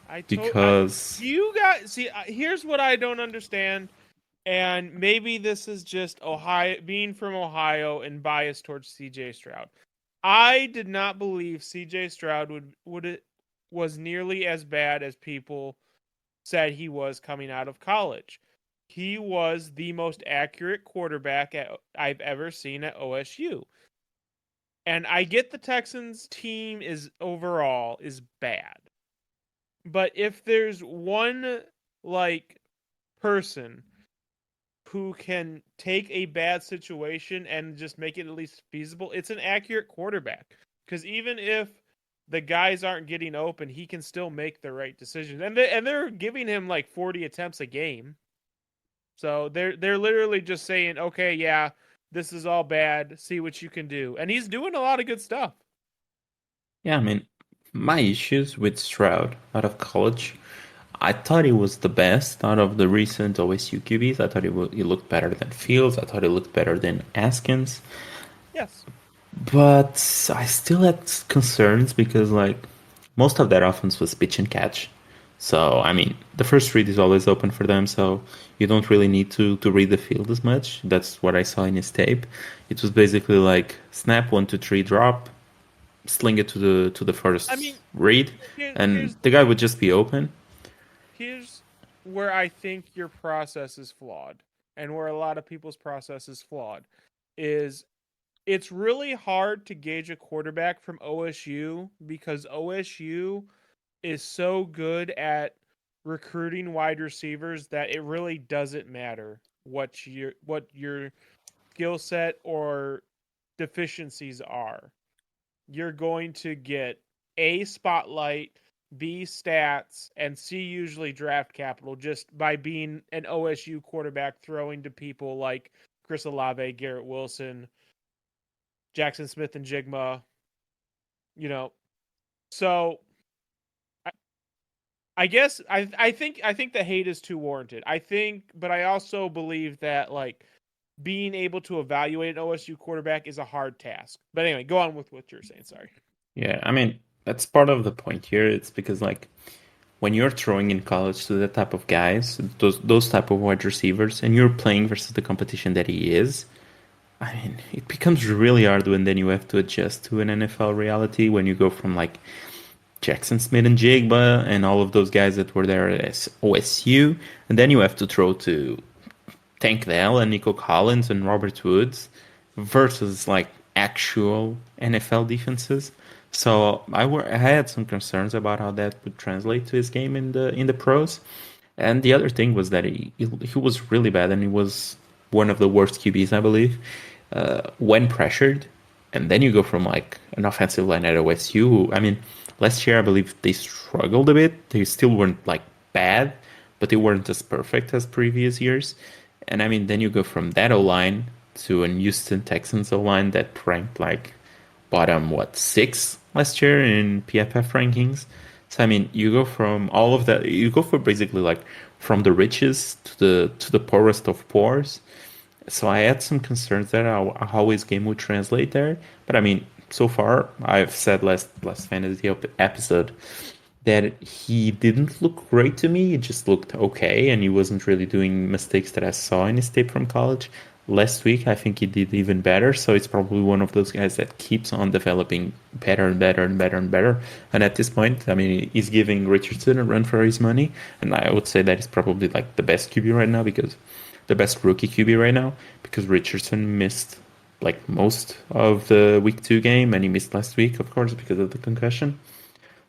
Speaker 1: I told.
Speaker 2: Because
Speaker 1: You guys see. Here's what I don't understand, and maybe this is just Ohio being from Ohio and biased towards C.J. Stroud. I did not believe C.J. Stroud would it was nearly as bad as people said he was coming out of college. He was the most accurate quarterback I've ever seen at OSU. And I get the Texans team is overall is bad. But if there's one like person who can take a bad situation and just make it at least feasible, it's an accurate quarterback. Because even if the guys aren't getting open, he can still make the right decisions. And they're giving him like 40 attempts a game. So they're literally just saying, "Okay, yeah, this is all bad. See what you can do." And he's doing a lot of good stuff.
Speaker 2: yeah, I mean, my issues with Stroud out of college, I thought he was the best out of the recent OSU QBs. I thought he looked better than Fields. I thought he looked better than Askins.
Speaker 1: Yes.
Speaker 2: But I still had concerns because like most of that offense was pitch and catch. So I mean, the first read is always open for them, so you don't really need to read the field as much. That's what I saw in his tape. It was basically like snap 1, 2, 3, drop, sling it to the
Speaker 1: I
Speaker 2: first
Speaker 1: mean,
Speaker 2: read, and
Speaker 1: here's the
Speaker 2: the guy would
Speaker 1: thing.
Speaker 2: just be open.
Speaker 1: Here's where I think your process is flawed, and where a lot of people's process is flawed, is it's really hard to gauge a quarterback from OSU because OSU is so good at recruiting wide receivers that it really doesn't matter what your skill set or deficiencies are. You're going to get A spotlight, B stats, and C usually draft capital just by being an OSU quarterback throwing to people like Chris Olave, Garrett Wilson, Jackson Smith and Jigma, you know. So I, I guess I think the hate is too warranted. I think, but I also believe that like being able to evaluate an OSU quarterback is a hard task. But anyway, go on with what you're saying. Sorry.
Speaker 2: Yeah, I mean that's part of the point here. It's because like when you're throwing in college to that type of guys, those type of wide receivers, and you're playing versus the competition that he is, I mean, it becomes really hard when then you have to adjust to an NFL reality when you go from like Jackson Smith and Jigba and all of those guys that were there as OSU, and then you have to throw to Tank Dell and Nico Collins and Robert Woods versus like actual NFL defenses. So I had some concerns about how that would translate to his game in the pros. And the other thing was that he was really bad, and he was one of the worst QBs, I believe, when pressured. And then you go from like an offensive line at OSU. I mean, last year I believe they struggled a bit. They still weren't like bad, but they weren't as perfect as previous years. And I mean, then you go from that O line to an Houston Texans O line that ranked like bottom what six last year in PFF rankings. So I mean, you go from all of that. You go for basically like from the richest to the poorest of poors. So I had some concerns that how his game would translate there. But I mean, so far I've said last fantasy episode that he didn't look great to me. He just looked okay, and he wasn't really doing mistakes that I saw in his tape from college. last week, I think he did even better. So it's probably one of those guys that keeps on developing better and better and better and better. And at this point, I mean, he's giving Richardson a run for his money. And I would say that is probably like the best QB right now, because the best rookie QB right now, because Richardson missed like most of the week 2 game, and he missed last week, of course, because of the concussion.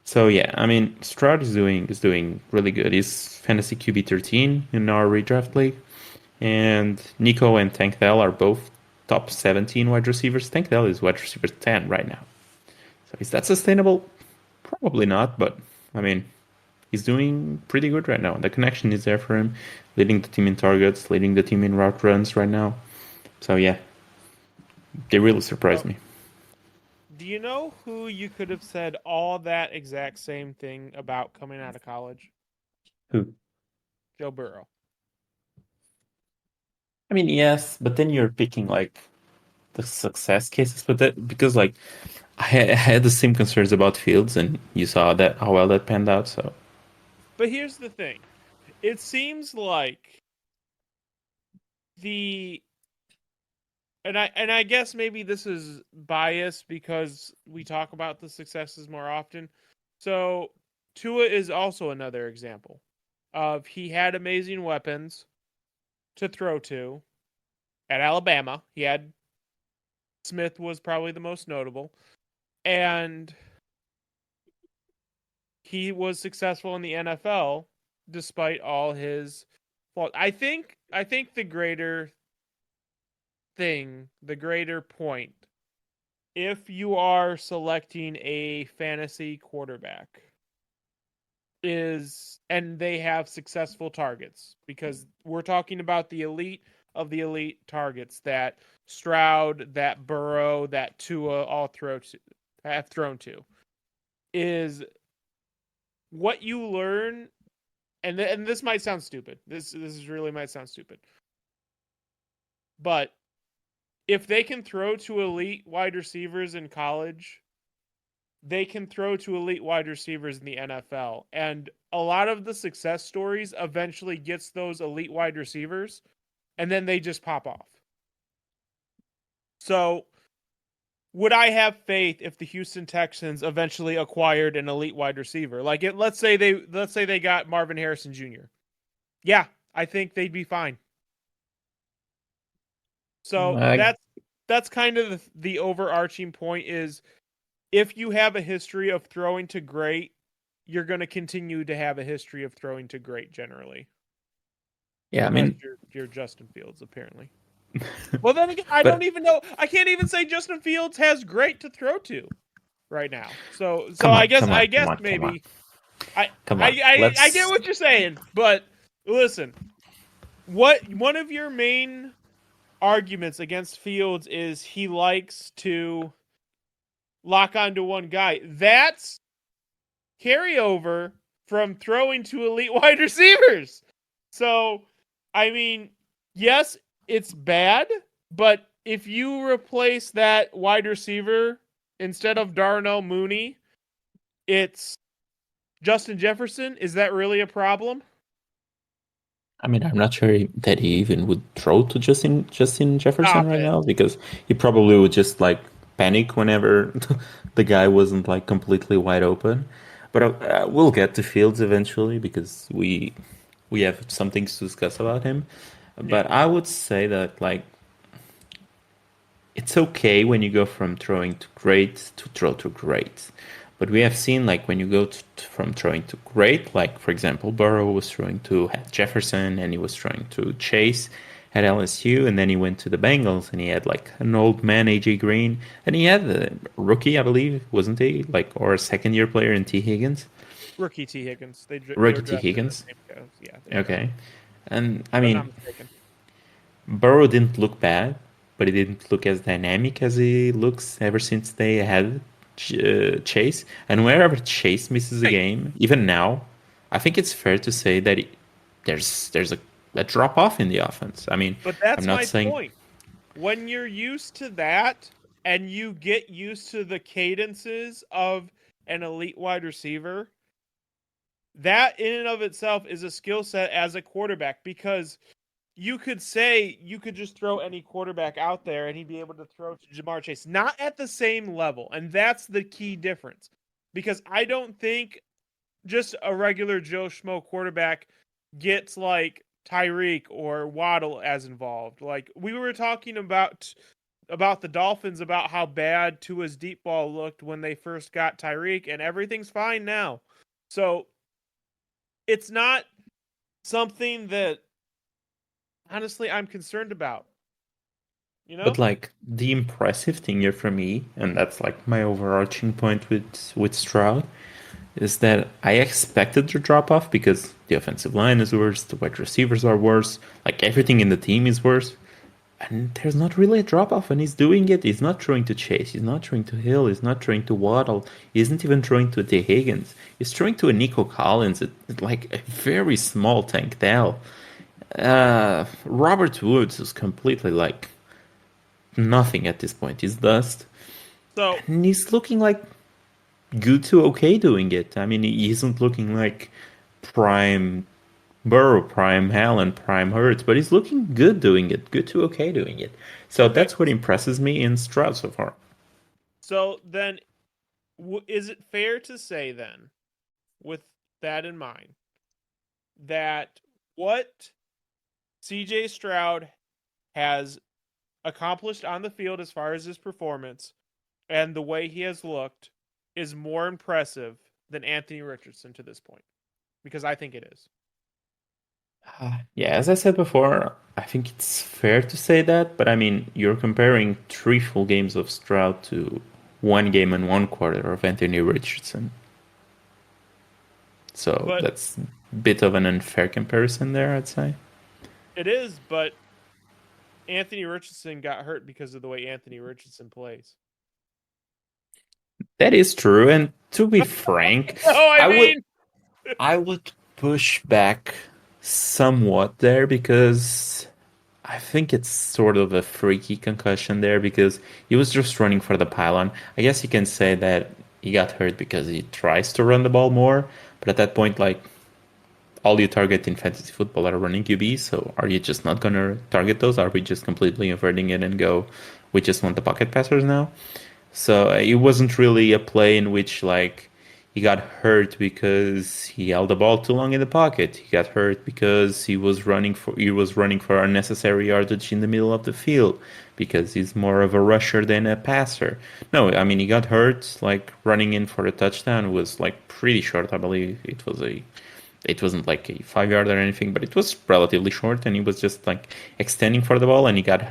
Speaker 2: So yeah, I mean, Stroud is doing really good. He's fantasy QB 13 in our redraft league, and Nico and Tank Dell are both top 17 wide receivers. Tank Dell is wide receiver 10 right now. So is that sustainable? Probably not, but I mean, he's doing pretty good right now. The connection is there for him, leading the team in targets, leading the team in route runs right now. So yeah, they really surprised
Speaker 1: So,
Speaker 2: me.
Speaker 1: do you know who you could have said all that exact same thing about coming out of college?
Speaker 2: Who?
Speaker 1: Joe Burrow.
Speaker 2: I mean, yes, but then you're picking like the success cases, but that because like I had the same concerns about Fields, and you saw that how well that panned out. So
Speaker 1: But here's the thing. It seems like the and I guess maybe this is biased because we talk about the successes more often. So Tua is also another example of he had amazing weapons to throw to at Alabama. He had Smith was probably the most notable, and he was successful in the NFL despite all his faults. I think the greater thing, the greater point, if you are selecting a fantasy quarterback, is and they have successful targets, because we're talking about the elite of the elite targets that Stroud, that Burrow, that Tua all have thrown to, is what you learn. And this might sound stupid. This really might sound stupid. But if they can throw to elite wide receivers in college, they can throw to elite wide receivers in the NFL. And a lot of the success stories eventually gets those elite wide receivers, and then they just pop off. So, would I have faith if the Houston Texans eventually acquired an elite wide receiver? Like let's say they got Marvin Harrison Jr. Yeah, I think they'd be fine. So
Speaker 2: I
Speaker 1: that's kind of the overarching point is, if you have a history of throwing to great, you're going to continue to have a history of throwing to great generally,
Speaker 2: yeah, I
Speaker 1: unless
Speaker 2: mean,
Speaker 1: you're Justin Fields apparently. Well, then again, I don't
Speaker 2: but
Speaker 1: even know. I can't even say Justin Fields has great to throw to right now. So
Speaker 2: come
Speaker 1: I
Speaker 2: on,
Speaker 1: guess
Speaker 2: come on,
Speaker 1: I
Speaker 2: come
Speaker 1: guess
Speaker 2: on, come on,
Speaker 1: maybe I
Speaker 2: come on.
Speaker 1: I I get
Speaker 2: Let's
Speaker 1: what you're saying, but listen, what one of your main arguments against Fields is he likes to lock onto one guy. That's carryover from throwing to elite wide receivers. So, I mean, yes, it's bad, but if you replace that wide receiver instead of Darnell Mooney, it's Justin Jefferson. Is that really a problem?
Speaker 2: I mean, I'm not sure that he even would throw to Justin Jefferson
Speaker 1: Stop
Speaker 2: right
Speaker 1: it.
Speaker 2: now, because he probably would just like panic whenever the guy wasn't like completely wide open. But we'll get to Fields eventually, because we have some things to discuss about him.
Speaker 1: Yeah.
Speaker 2: But I would say that like it's okay when you go from throwing to great to throw to great. But we have seen like when you go from throwing to great, like for example, Burrow was throwing to Jefferson, and he was throwing to Chase at LSU, and then he went to the Bengals and he had like an old man AJ Green, and he had a rookie, I believe, wasn't he? Like, or a second year player in T Higgins,
Speaker 1: Rookie T. Higgins. They
Speaker 2: rookie
Speaker 1: were
Speaker 2: T
Speaker 1: drafted in the
Speaker 2: Higgins.
Speaker 1: same codes. Yeah, they were.
Speaker 2: Okay, and I
Speaker 1: If I'm not
Speaker 2: mean,
Speaker 1: mistaken.
Speaker 2: Burrow didn't look bad, but he didn't look as dynamic as he looks ever since they had Chase. And wherever Chase misses a
Speaker 1: Right.
Speaker 2: game, even now, I think it's fair to say that there's a drop off in the offense. I mean,
Speaker 1: But
Speaker 2: I'm
Speaker 1: that's
Speaker 2: not
Speaker 1: my
Speaker 2: saying.
Speaker 1: point. When you're used to that and you get used to the cadences of an elite wide receiver, that in and of itself is a skill set as a quarterback, because you could say you could just throw any quarterback out there and he'd be able to throw to Jamar Chase, not at the same level. And that's the key difference. Because I don't think just a regular Joe Schmo quarterback gets like Tyreek or Waddle as involved. Like we were talking about the Dolphins, about how bad Tua's deep ball looked when they first got Tyreek, and everything's fine now. So it's not something that honestly I'm concerned about. You
Speaker 2: But
Speaker 1: know?
Speaker 2: like the impressive thing here for me, and that's like my overarching point with Stroud, is that I expected to drop off because the offensive line is worse, the wide receivers are worse, like everything in the team is worse. And there's not really a drop off, and he's doing it. He's not throwing to Chase, he's not throwing to Hill, he's not throwing to Waddle, he isn't even throwing to T. Higgins. He's throwing to a Nico Collins, like a very small Tank Dell. Robert Woods is completely like nothing at this point. He's dust.
Speaker 1: So
Speaker 2: And he's looking like good to okay doing it. I mean, he isn't looking like prime Burrow, prime Allen, prime Hurts, but he's looking good doing it. Good to okay doing it. So
Speaker 1: okay.
Speaker 2: that's what impresses me in Stroud so far.
Speaker 1: So then is it fair to say then, with that in mind, that what CJ Stroud has accomplished on the field as far as his performance and the way he has looked is more impressive than Anthony Richardson to this point? Because I think it is.
Speaker 2: Yeah, as I said before, I think it's fair to say that, but I mean, you're comparing three full games of Stroud to one game and one quarter of Anthony Richardson. So
Speaker 1: But
Speaker 2: that's a bit of an unfair comparison there, I'd say.
Speaker 1: it is, but Anthony Richardson got hurt because of the way Anthony Richardson plays.
Speaker 2: That is true, and to be frank,
Speaker 1: Oh, I
Speaker 2: I would
Speaker 1: mean,
Speaker 2: I would push back somewhat there because I think it's sort of a freaky concussion there because he was just running for the pylon. I guess you can say that he got hurt because he tries to run the ball more, but at that point, like all you target in fantasy football are running QBs, so are you just not gonna target those? Are we just completely inverting it and go, we just want the pocket passers now? So it wasn't really a play in which like he got hurt because he held the ball too long in the pocket. He got hurt because he was running for unnecessary yardage in the middle of the field because he's more of a rusher than a passer. No, I mean he got hurt like running in for a touchdown was like pretty short. I believe it wasn't like a 5 yard or anything, but it was relatively short, and he was just like extending for the ball, and he got,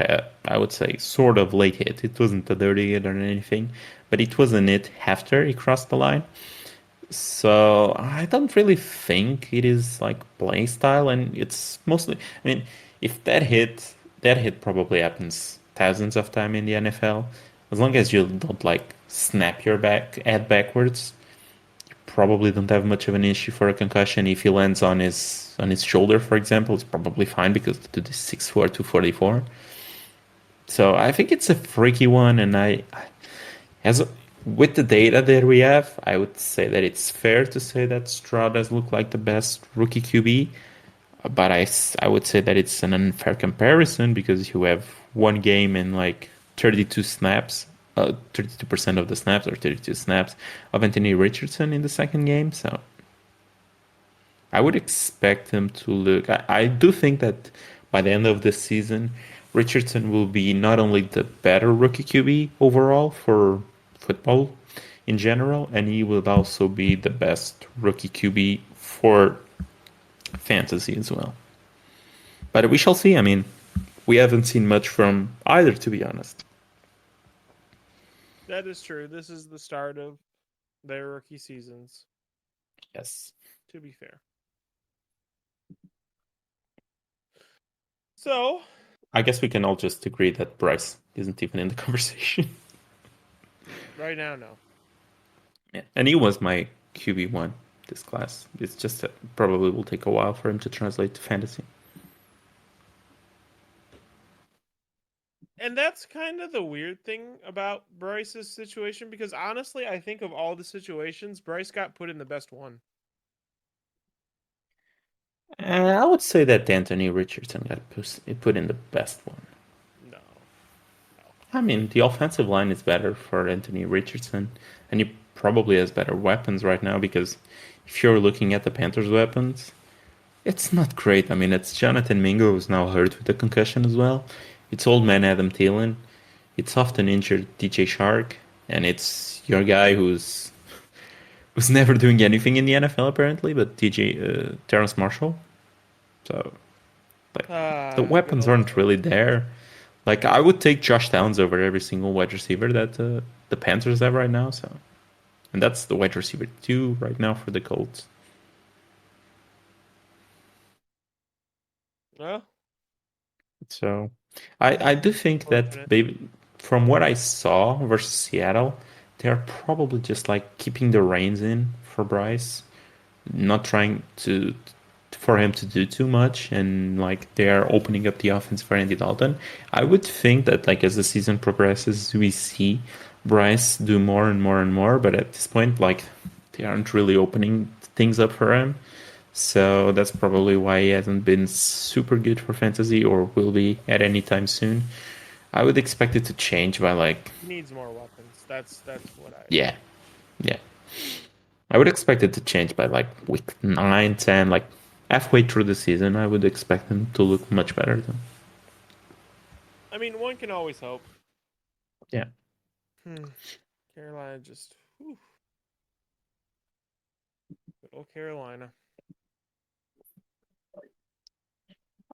Speaker 2: I would say, sort of late hit. It wasn't a dirty hit or anything, but it wasn't it after he crossed the line. So I don't really think it is like play style, and it's mostly. I mean, if that hit probably happens thousands of times in the NFL. As long as you don't like snap your head backwards, probably don't have much of an issue for a concussion. If he lands on his shoulder, for example, it's probably fine because the dude is 6'4", 244. So I think it's a freaky one, and as with the data that we have, I would say that it's fair to say that Stroud does look like the best rookie QB. But I would say that it's an unfair comparison because you have one game and like 32 snaps, 32% of the snaps or 32 snaps of Anthony Richardson in the second game. So I would expect him to look. I do think that by the end of the season, Richardson will be not only the better rookie QB overall for football in general, and he will also be the best rookie QB for fantasy as well. But we shall see. I mean, we haven't seen much from either, to be honest.
Speaker 1: that is true. This is the start of their rookie seasons,
Speaker 2: Yes.
Speaker 1: to be fair. So,
Speaker 2: I guess we can all just agree that Bryce isn't even in the conversation.
Speaker 1: right now, no.
Speaker 2: Yeah. And he was my QB1 this class. It's just that probably will take a while for him to translate to fantasy.
Speaker 1: And that's kind of the weird thing about Bryce's situation because honestly, I think of all the situations, Bryce got put in the best one.
Speaker 2: I would say that Anthony Richardson got put in the best one.
Speaker 1: No, no.
Speaker 2: I mean, the offensive line is better for Anthony Richardson, and he probably has better weapons right now because if you're looking at the Panthers' weapons, it's not great. I mean, it's Jonathan Mingo who's now hurt with a concussion as well. It's old man Adam Thielen. It's often injured DJ Shark, and it's your guy who's never doing anything in the NFL apparently, but DJ Terrence Marshall. So like the
Speaker 1: Good
Speaker 2: weapons
Speaker 1: old
Speaker 2: aren't really
Speaker 1: Terrence
Speaker 2: there.
Speaker 1: Marshall.
Speaker 2: Like I would take Josh Downs over every single wide receiver that the Panthers have right now. So, and that's the wide receiver two right now for the Colts.
Speaker 1: Well,
Speaker 2: So, I do think that
Speaker 1: fortunate.
Speaker 2: they, from what I saw versus Seattle, they are probably just like keeping the reins in for Bryce, not trying to for him to do too much, and like they are opening up the offense for Andy Dalton. I would think that like as the season progresses, we see Bryce do more and more and more, but at this point, like they aren't really opening things up for him. So that's probably why he hasn't been super good for fantasy or will be at any time soon. I would expect it to change by like,
Speaker 1: He needs more weapons. That's what I.
Speaker 2: yeah, yeah. I would expect it to change by like week 9, 10, like halfway through the season. I would expect him to look much better than.
Speaker 1: I mean, one can always hope.
Speaker 2: Yeah.
Speaker 1: Hmm. Carolina just. Whew, good old Carolina.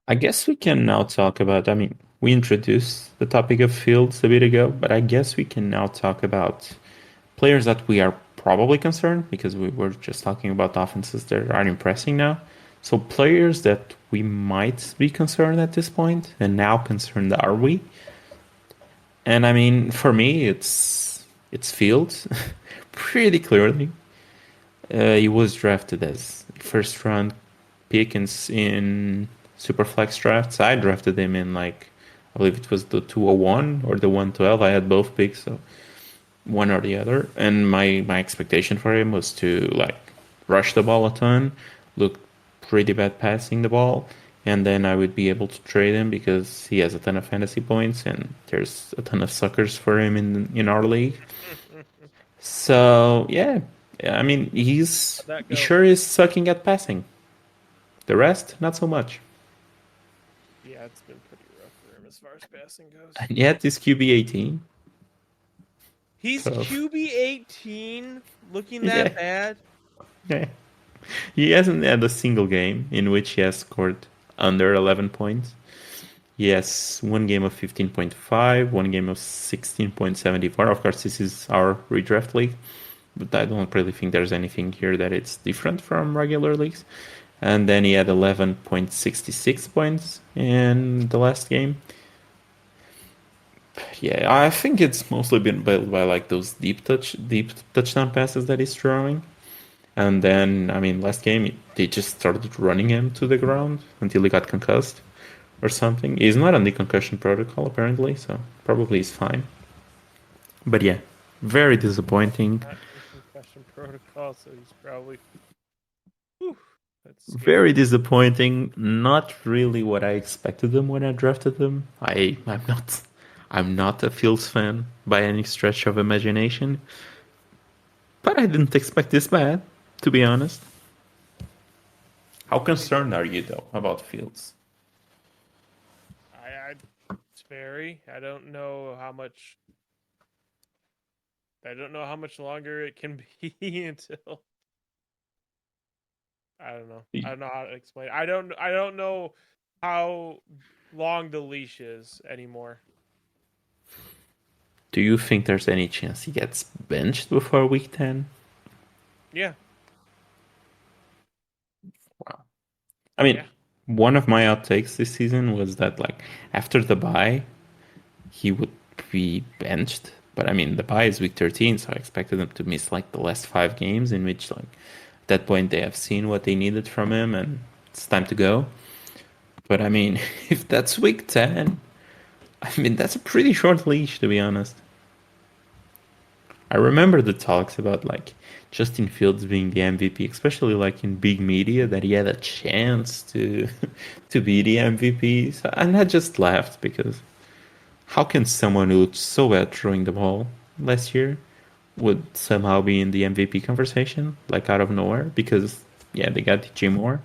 Speaker 2: I guess we can now talk about, I mean, we introduced the topic of fields a bit ago, but I guess we can now talk about players that we are probably concerned because we were just talking about offenses that are impressing now. So players that we might be concerned at this point, and now concerned are we? And I mean, for me, it's Fields, pretty clearly. He was drafted as first round pick in Superflex drafts. I drafted him in like I believe it was the 201 or the 112. I had both picks, so one or the other. And my expectation for him was to like rush the ball a ton, look pretty bad passing the ball, and then I would be able to trade him because he has a ton of fantasy points and there's a ton of suckers for him in our league. So yeah, I mean
Speaker 1: How'd that
Speaker 2: he
Speaker 1: go?
Speaker 2: sure is sucking at passing. The rest, not so much.
Speaker 1: Yeah, it's been pretty rough for him as far as passing goes.
Speaker 2: And yet he's QB 18.
Speaker 1: He's
Speaker 2: So
Speaker 1: QB 18, looking
Speaker 2: yeah,
Speaker 1: that bad.
Speaker 2: yeah. He hasn't had a single game in which he has scored under 11 points. He has one game of 15.5, one game of 16.74. Of course, this is our redraft league, but I don't really think there's anything here that it's different from regular leagues. And then he had 11.66 points in the last game. Yeah, I think it's mostly been built by like those deep touchdown passes that he's throwing. And then, I mean, last game they just started running him to the ground until he got concussed or something. He's not on the concussion protocol apparently, so probably he's fine. But yeah, very disappointing.
Speaker 1: Not in concussion protocol, so he's probably. Whew, that's
Speaker 2: Very
Speaker 1: scary.
Speaker 2: disappointing. Not really what I expected them when I drafted them. I'm not a Fields fan by any stretch of imagination. But I didn't expect this bad, to be honest. How
Speaker 1: Me
Speaker 2: concerned
Speaker 1: neither.
Speaker 2: are you though about Fields?
Speaker 1: I it's very. I don't know how much. I don't know how much longer it can be until. I don't know. I don't know how to explain. I don't know how long the leash is anymore.
Speaker 2: Do you think there's any chance he gets benched before week 10?
Speaker 1: Yeah.
Speaker 2: Wow. I mean,
Speaker 1: Yeah.
Speaker 2: one of my outtakes this season was that like after the bye, he would be benched. But I mean, the bye is week 13, so I expected him to miss like the last 5 games in which like at that point they have seen what they needed from him and it's time to go. But I mean, if that's week 10, I mean, that's a pretty short leash to be honest. I remember the talks about like Justin Fields being the MVP, especially like in big media, that he had a chance to to be the MVP. So, and I just laughed because how can someone who was so bad throwing the ball last year would somehow be in the MVP conversation, like out of nowhere? Because yeah, they got DJ Moore.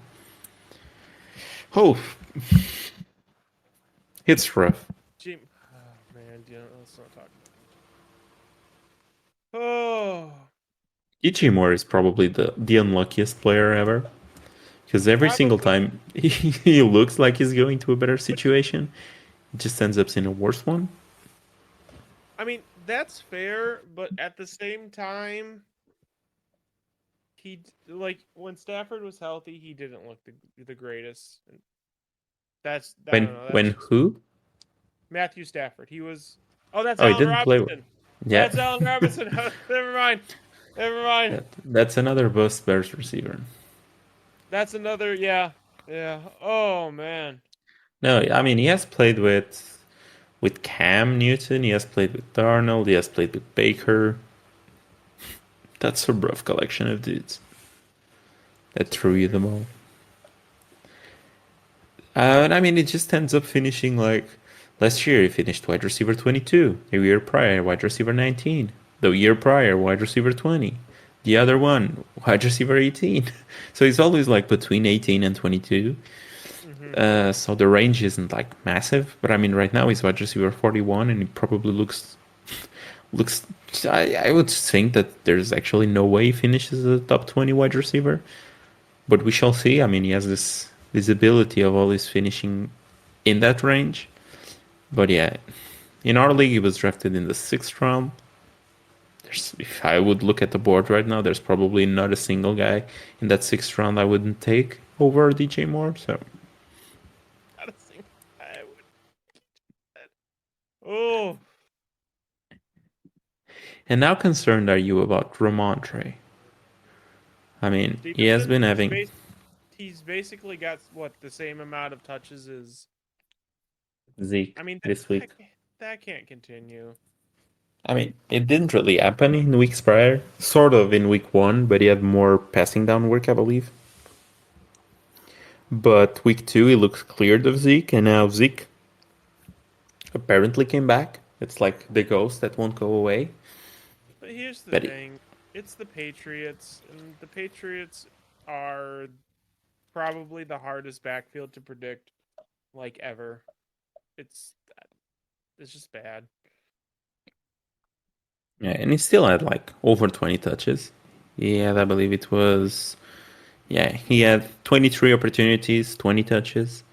Speaker 2: Oh, it's rough.
Speaker 1: Jim, oh man, yeah, let's not talk about it. Oh,
Speaker 2: DJ Moore is probably the unluckiest player ever. Because every single
Speaker 1: probably.
Speaker 2: time he looks like he's going to a better
Speaker 1: Which
Speaker 2: situation, it just ends up in a worse one.
Speaker 1: I mean, that's fair, but at the same time, like when Stafford was healthy, he didn't look the greatest. And that's I don't know.
Speaker 2: When
Speaker 1: That's just
Speaker 2: who?
Speaker 1: Matthew Stafford. He was. Oh, that's
Speaker 2: Oh, he
Speaker 1: Allen
Speaker 2: didn't play well.
Speaker 1: Robinson.
Speaker 2: Yeah,
Speaker 1: That's Allen Robinson. Never mind. Never mind.
Speaker 2: that's another bust Bears receiver.
Speaker 1: That's another. Yeah. Yeah. Oh man.
Speaker 2: No, I mean he has played with Cam Newton. He has played with Darnold. He has played with Baker. That's a rough collection of dudes that
Speaker 1: It's
Speaker 2: threw you
Speaker 1: very.
Speaker 2: the ball. And I mean, it just ends up finishing like last year. He finished wide receiver 22. The year prior, wide receiver 19. The year prior, wide receiver 20. The other one, wide receiver 18. So he's always like between 18 and 22.
Speaker 1: Mm-hmm.
Speaker 2: So the range isn't like massive. But I mean, right now he's wide receiver 41, and he probably looks. I would think that there's actually no way he finishes as a top 20 wide receiver. But we shall see. I mean, he has this visibility of always finishing in that range. But yeah, in our league, he was drafted in the sixth round. If I would look at the board right now, there's probably not a single guy in that sixth round I wouldn't take over DJ Moore. So,
Speaker 1: Not a single. I would. Oh,
Speaker 2: and how concerned are you about Ramondre? I mean, he has
Speaker 1: Stevenson.
Speaker 2: been having
Speaker 1: He's basically got what the same amount of touches as.
Speaker 2: Zeke
Speaker 1: I mean
Speaker 2: this week.
Speaker 1: that can't continue.
Speaker 2: I mean, it didn't really happen in weeks prior. Sort of in week one, but he had more passing down work, I believe. But week two, he looks cleared of Zeke, and now Zeke apparently came back. It's like the ghost that won't go away.
Speaker 1: But here's the
Speaker 2: But
Speaker 1: thing: it's the Patriots, and the Patriots are probably the hardest backfield to predict, like ever. It's it's just bad.
Speaker 2: yeah, and he still had like over 20 touches. Yeah, I believe it was. Yeah, he had 23 opportunities, 20 touches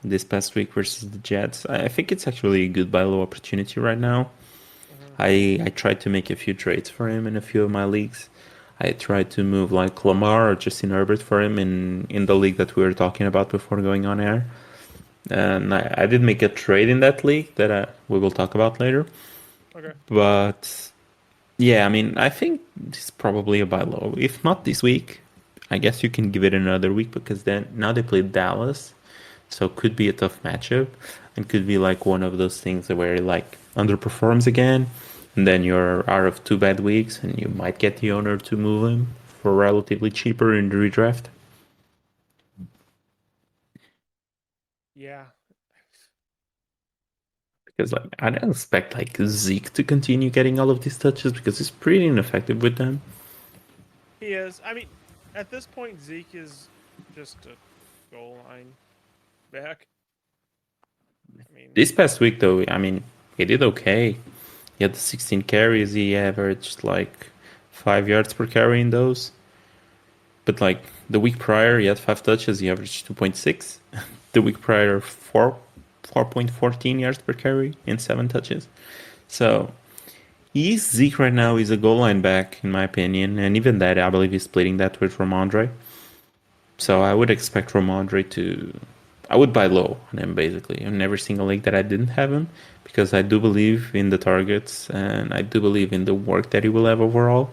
Speaker 2: this past week versus the Jets. I think it's actually a good buy low opportunity right now.
Speaker 1: Hmm.
Speaker 2: I tried to make a few trades for him in a few of my leagues. I tried to move like Lamar or Justin Herbert for him in the league that we were talking about before going on air. And I did make a trade in that league that we will talk about later.
Speaker 1: Okay.
Speaker 2: But yeah, I mean, I think this is probably a buy low. If not this week, I guess you can give it another week because then now they play Dallas, so it could be a tough matchup and could be like one of those things where he like underperforms again, and then you're out of two bad weeks and you might get the owner to move him for relatively cheaper in the redraft.
Speaker 1: Yeah,
Speaker 2: Because like I don't expect like Zeke to continue getting all of these touches because he's pretty ineffective with them.
Speaker 1: he is. I mean, at this point, Zeke is just a goal line back. I mean,
Speaker 2: This past week though, I mean, he did okay. He had 16 carries. He averaged like 5 yards per carry in those. But like the week prior, he had 5 touches. He averaged 2.6. The week prior, 4.14 yards per carry in 7 touches. So he's Zeke right now. He's a goal line back, in my opinion. And even that, I believe he's splitting that with Ramondre. So I would expect Ramondre to. I would buy low on him basically in every single league that I didn't have him because I do believe in the targets and I do believe in the work that he will have overall.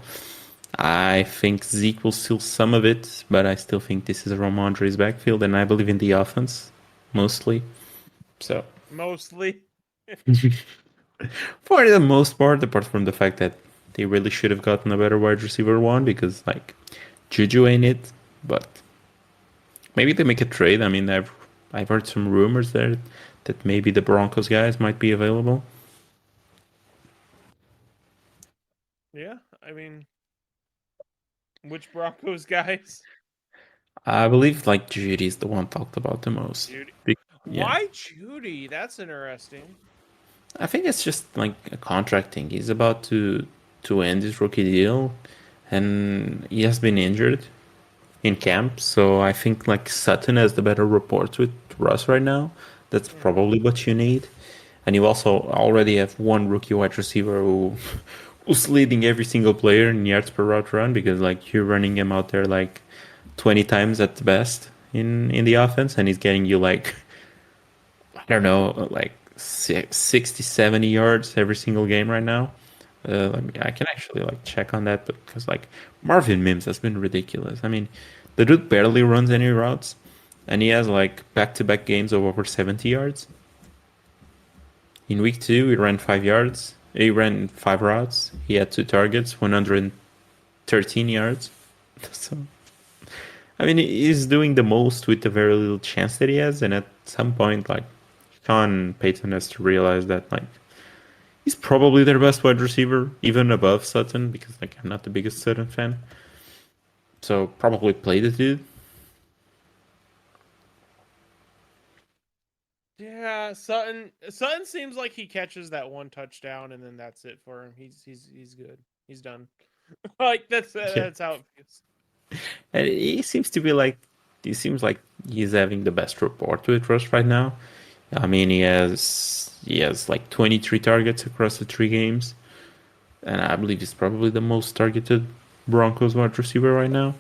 Speaker 2: I think Zeke will steal some of it, but I still think this is Ramondre's backfield and I believe in the offense mostly. So
Speaker 1: mostly.
Speaker 2: for the most part, apart from the fact that They really should have gotten a better wide receiver one because like Juju ain't it, but maybe they make a trade. I mean, I've heard some rumors there that maybe the Broncos guys might be available.
Speaker 1: Yeah, I mean, which Broncos guys?
Speaker 2: I believe like Judy's the one talked about the most.
Speaker 1: Judy.
Speaker 2: Yeah,
Speaker 1: Why Judy? That's interesting.
Speaker 2: I think it's just like a contract thing. He's about to end his rookie deal, and he has been injured in camp. So I think like Sutton has the better reports with Russ right now. That's
Speaker 1: Hmm.
Speaker 2: probably what you need. And you also already have one rookie wide receiver who's leading every single player in yards per route run because like you're running him out there like 20 times at the best in the offense, and he's getting you like I don't know like 60 70 yards every single game right now. I can actually like check on that, but because like Marvin Mims has been ridiculous. I mean, the dude barely runs any routes, and he has like back-to-back games of over 70 yards. In week two, he ran 5 yards. He ran five routes. He had two targets, 113 yards. So, I mean, he's doing the most with the very little chance that he has. And at some point, like, Sean Payton has to realize that, like, he's probably their best wide receiver, even above Sutton, because, like, I'm not the biggest Sutton fan. So, probably play the dude.
Speaker 1: Yeah, Sutton seems like he catches that one touchdown and then that's it for him. He's good. He's done. Like
Speaker 2: Yeah.
Speaker 1: that's how it feels.
Speaker 2: And he seems like he's having the best report with Rush right now. I mean, he has like 23 targets across the three games, and I believe he's probably the most targeted Broncos wide receiver right now.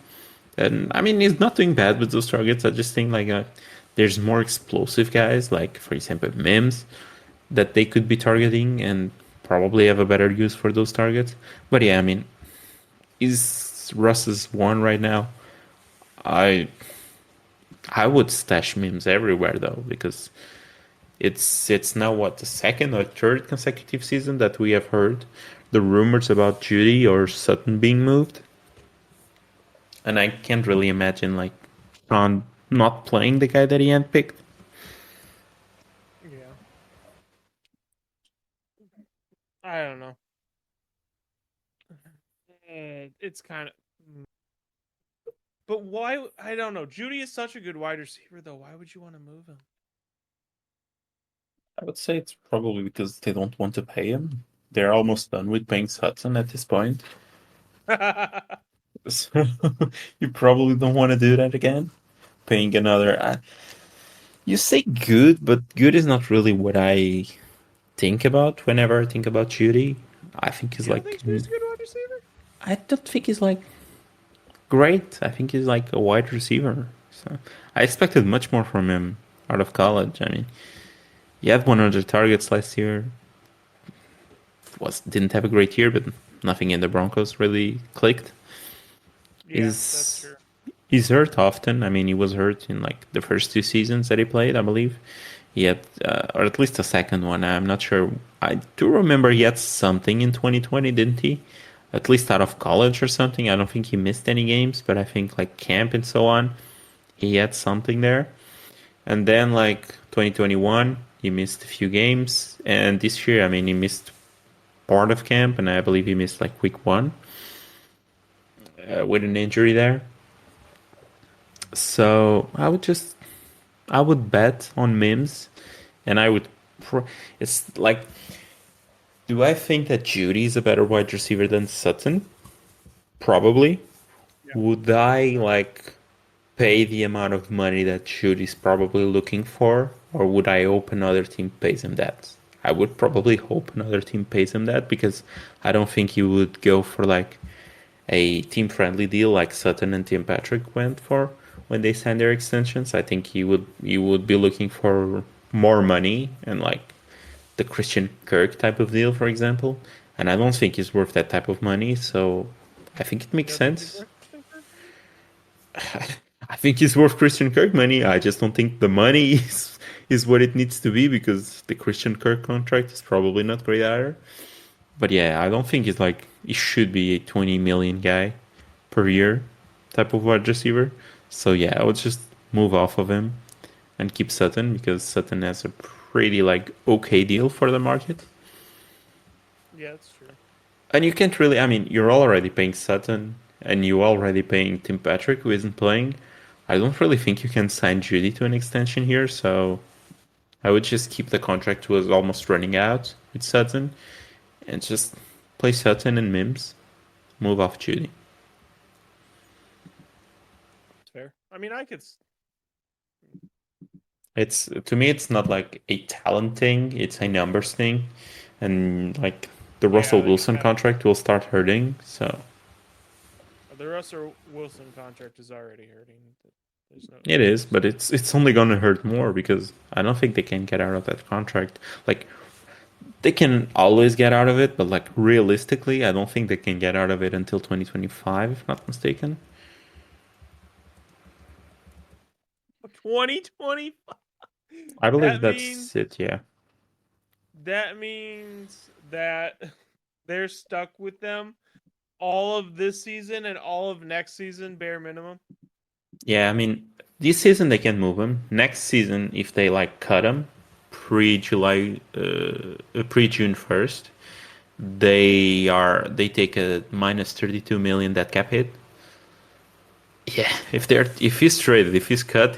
Speaker 2: And I mean, he's not doing bad with those targets. I just think like there's more explosive guys, like for example Mims, that they could be targeting and probably have a better use for those targets. But yeah, I mean, is Russ's one right now? I I would stash Mims everywhere though because it's now what the second or third consecutive season that we have heard the rumors about Judy or Sutton being moved, and I can't really imagine like Sean not playing the guy that he handpicked.
Speaker 1: Yeah. I don't know. It's kind of but why I don't know. Judy is such a good wide receiver though. Why would you want to move him?
Speaker 2: I would say it's probably because they don't want to pay him. They're almost done with paying Sutton at this point. So you probably don't want to do that again. Paying another. You say good, but good is not really what I think about whenever I think about Judy. I think he's
Speaker 1: You don't
Speaker 2: like
Speaker 1: think Judy's a good wide receiver?
Speaker 2: I don't think he's like great. I think he's like a wide receiver. So I expected much more from him out of college. I mean, he had 100 targets last year. Was didn't have a great year, but nothing in the Broncos really clicked.
Speaker 1: Yeah, that's
Speaker 2: He's
Speaker 1: true.
Speaker 2: he's hurt often. I mean, he was hurt in like the first two seasons that he played, I believe. He had, or at least the second one. I'm not sure. I do remember he had something in 2020, didn't he? At least out of college or something. I don't think he missed any games, but I think like camp and so on, he had something there. And then like 2021, he missed a few games, and this year, I mean, he missed part of camp, and I believe he missed like week one with an injury there. So I would bet on Mims, and I would. It's like, do I think that Judy is a better wide receiver than Sutton? Probably.
Speaker 1: Yeah.
Speaker 2: Would I like pay the amount of money that Judy's probably looking for, or would I hope another team pays him that? I would probably hope another team pays him that because I don't think he would go for like a team friendly deal like Sutton and Tim Patrick went for when they signed their extensions. I think he would be looking for more money and like the Christian Kirk type of deal, for example. And I don't think he's worth that type of money, so I think it
Speaker 1: You
Speaker 2: makes
Speaker 1: don't think he's
Speaker 2: sense.
Speaker 1: worth Christian Kirk money?
Speaker 2: I think he's worth Christian Kirk money. I just don't think the money is what it needs to be because the Christian Kirk contract is probably not great either. But yeah, I don't think he should be a 20 million guy per year type of wide receiver. So yeah, I would just move off of him and keep Sutton because Sutton has a pretty okay deal for the market.
Speaker 1: Yeah, that's true.
Speaker 2: And you can't really, I mean, you're already paying Sutton and you're already paying Tim Patrick who isn't playing. I don't really think you can sign Judy to an extension here, so I would just keep the contract who was almost running out with Sutton and just play Sutton and Mims, move off Judy.
Speaker 1: It's fair. I mean, I could.
Speaker 2: It's to me, it's not like a talent thing; it's a numbers thing, and the Russell
Speaker 1: Yeah, they
Speaker 2: Wilson
Speaker 1: kind of.
Speaker 2: contract will start hurting. So
Speaker 1: The Russell Wilson contract is already hurting. There's
Speaker 2: it
Speaker 1: no
Speaker 2: is, but
Speaker 1: excuse.
Speaker 2: it's only going to hurt more because I don't think they can get out of that contract. Like they can always get out of it, but realistically, I don't think they can get out of it until 2025, if not mistaken.
Speaker 1: 2020.
Speaker 2: I believe
Speaker 1: That means
Speaker 2: that's it. Yeah.
Speaker 1: that means that they're stuck with them all of this season and all of next season, bare minimum.
Speaker 2: Yeah, I mean, this season they can move him. Next season, if they cut him pre June 1st, they take a minus 32 million that cap hit. Yeah, if he's traded, if he's cut,